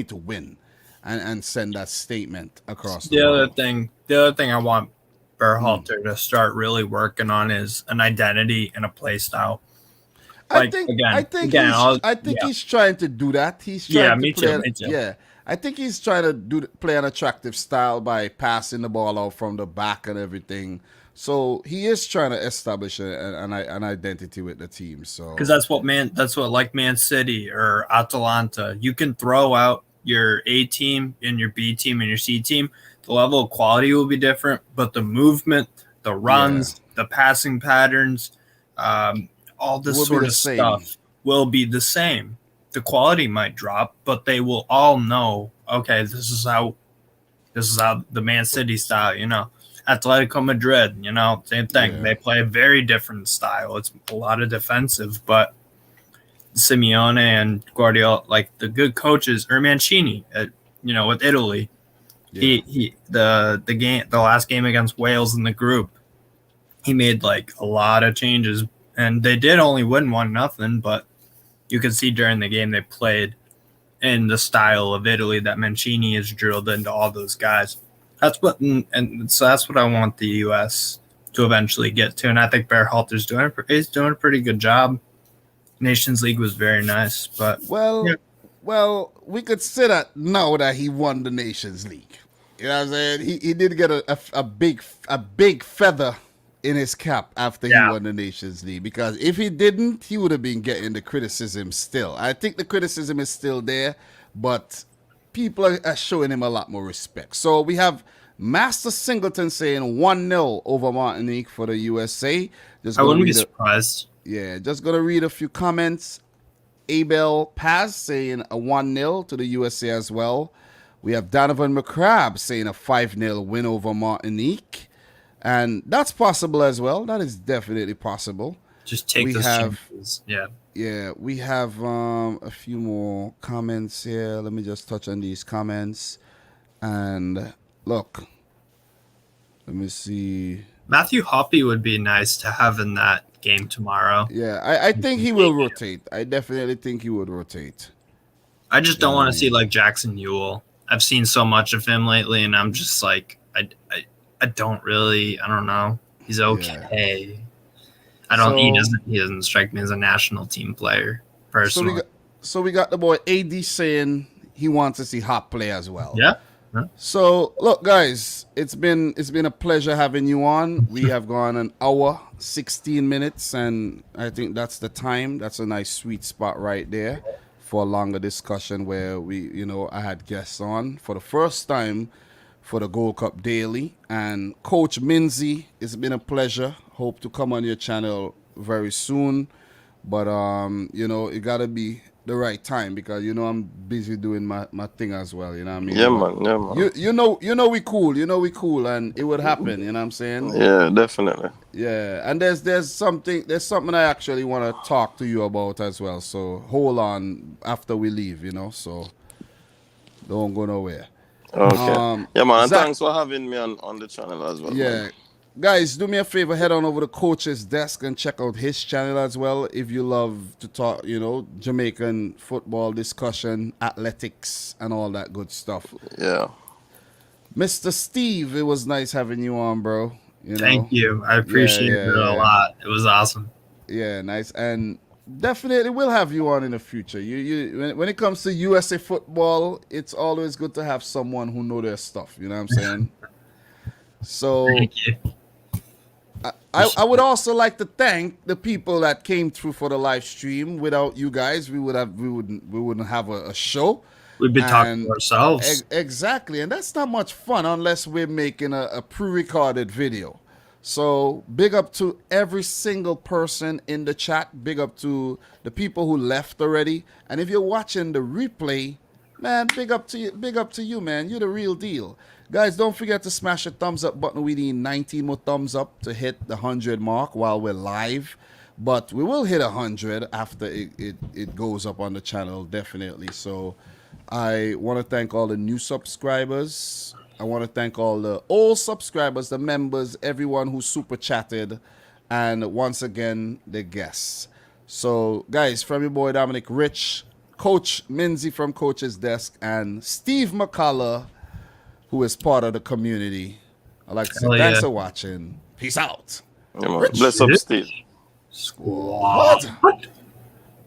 [SPEAKER 1] to win and send that statement across the world.
[SPEAKER 3] The other thing I want Berhalter to start really working on is an identity and a play style.
[SPEAKER 1] I think he's trying to do that. He's trying to
[SPEAKER 3] me
[SPEAKER 1] play.
[SPEAKER 3] too.
[SPEAKER 1] Yeah, I think he's trying to play an attractive style by passing the ball out from the back and everything. So he is trying to establish an identity with the team. So
[SPEAKER 3] because that's what like Man City or Atalanta. You can throw out your A team and your B team and your C team. The level of quality will be different, but the movement, the runs, the passing patterns, all this sort of stuff will be the same. The quality might drop, but they will all know, okay, this is how the Man City style, Atletico Madrid, same thing. Yeah. They play a very different style. It's a lot of defensive, but Simeone and Guardiola, like the good coaches, or Mancini, with Italy, the last game against Wales in the group, he made like a lot of changes, and they did only win 1-0, but you could see during the game they played in the style of Italy that Mancini has drilled into all those guys. So that's what I want the U.S. to eventually get to, and I think Berhalter's doing a pretty good job. Nations League was very nice, but
[SPEAKER 1] well, we could say that now that he won the Nations League. You know what I'm saying? He did get a big feather in his cap after he won the Nations League, because if he didn't, he would have been getting the criticism still. I think the criticism is still there, but people are showing him a lot more respect. So we have Master Singleton saying 1-0 over Martinique for the USA.
[SPEAKER 3] I wouldn't be surprised.
[SPEAKER 1] Just going to read a few comments. Abel Paz saying a 1-0 to the USA as well. We have Donovan McCrabb saying a 5-0 win over Martinique. And that's possible as well. That is definitely possible.
[SPEAKER 3] Just take those chances.
[SPEAKER 1] Yeah, we have a few more comments here. Let me just touch on these comments. And look, let me see.
[SPEAKER 3] Matthew Hoppe would be nice to have in that game tomorrow.
[SPEAKER 1] Yeah, I think he will rotate. I definitely think he would rotate.
[SPEAKER 3] I just don't want to see like Jackson Ewell. I've seen so much of him lately, and I'm just like, I don't know. He's okay.
[SPEAKER 1] Yeah.
[SPEAKER 3] He doesn't strike me as a national team player personally.
[SPEAKER 1] So we got the boy AD saying he wants to see Hop play as well.
[SPEAKER 3] Yeah.
[SPEAKER 1] So look, guys, it's been a pleasure having you on. We have gone an hour, 16 minutes, and I think that's the time. That's a nice sweet spot right there for a longer discussion where I had guests on for the first time for the Gold Cup Daily. And Coach Minzy, it's been a pleasure. Hope to come on your channel very soon. But, it got to be the right time, because, I'm busy doing my thing as well. You know what I mean?
[SPEAKER 2] Yeah, man.
[SPEAKER 1] You know we cool, and it would happen. You know what I'm saying?
[SPEAKER 2] Yeah, definitely.
[SPEAKER 1] Yeah, and there's something I actually want to talk to you about as well. So hold on after we leave, so don't go nowhere.
[SPEAKER 2] Okay. Yeah, man. And thanks for having me on the channel as well.
[SPEAKER 1] Yeah. Man. Guys, do me a favor, head on over to Coach's Desk and check out his channel as well if you love to talk, Jamaican football discussion, athletics, and all that good stuff.
[SPEAKER 2] Yeah.
[SPEAKER 1] Mr. Steve, it was nice having you on, bro.
[SPEAKER 3] Thank you. I appreciate it a lot. It was awesome.
[SPEAKER 1] Yeah, nice. And definitely we'll have you on in the future. When it comes to USA football, it's always good to have someone who know their stuff. You know what I'm saying? So
[SPEAKER 3] thank you.
[SPEAKER 1] I would also like to thank the people that came through for the live stream. Without you guys, we wouldn't have a show.
[SPEAKER 3] We've been talking to ourselves.
[SPEAKER 1] Exactly, and that's not much fun unless we're making a pre-recorded video. So big up to every single person in the chat. Big up to the people who left already. And if you're watching the replay, man, big up to you. Big up to you, man. You're the real deal. Guys, don't forget to smash the thumbs up button. We need 19 more thumbs up to hit the 100 mark while we're live. But we will hit 100 after it goes up on the channel, definitely. So I want to thank all the new subscribers. I want to thank all the old subscribers, the members, everyone who super chatted, and once again, the guests. So, guys, from your boy Dominic Rich, Coach Minzy from Coach's Desk, and Steve McCullough, who is part of the community. I'd like to say thanks for watching. Peace out.
[SPEAKER 2] Yeah, bless up, Steve.
[SPEAKER 1] Squad.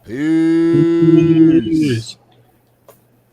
[SPEAKER 1] Peace.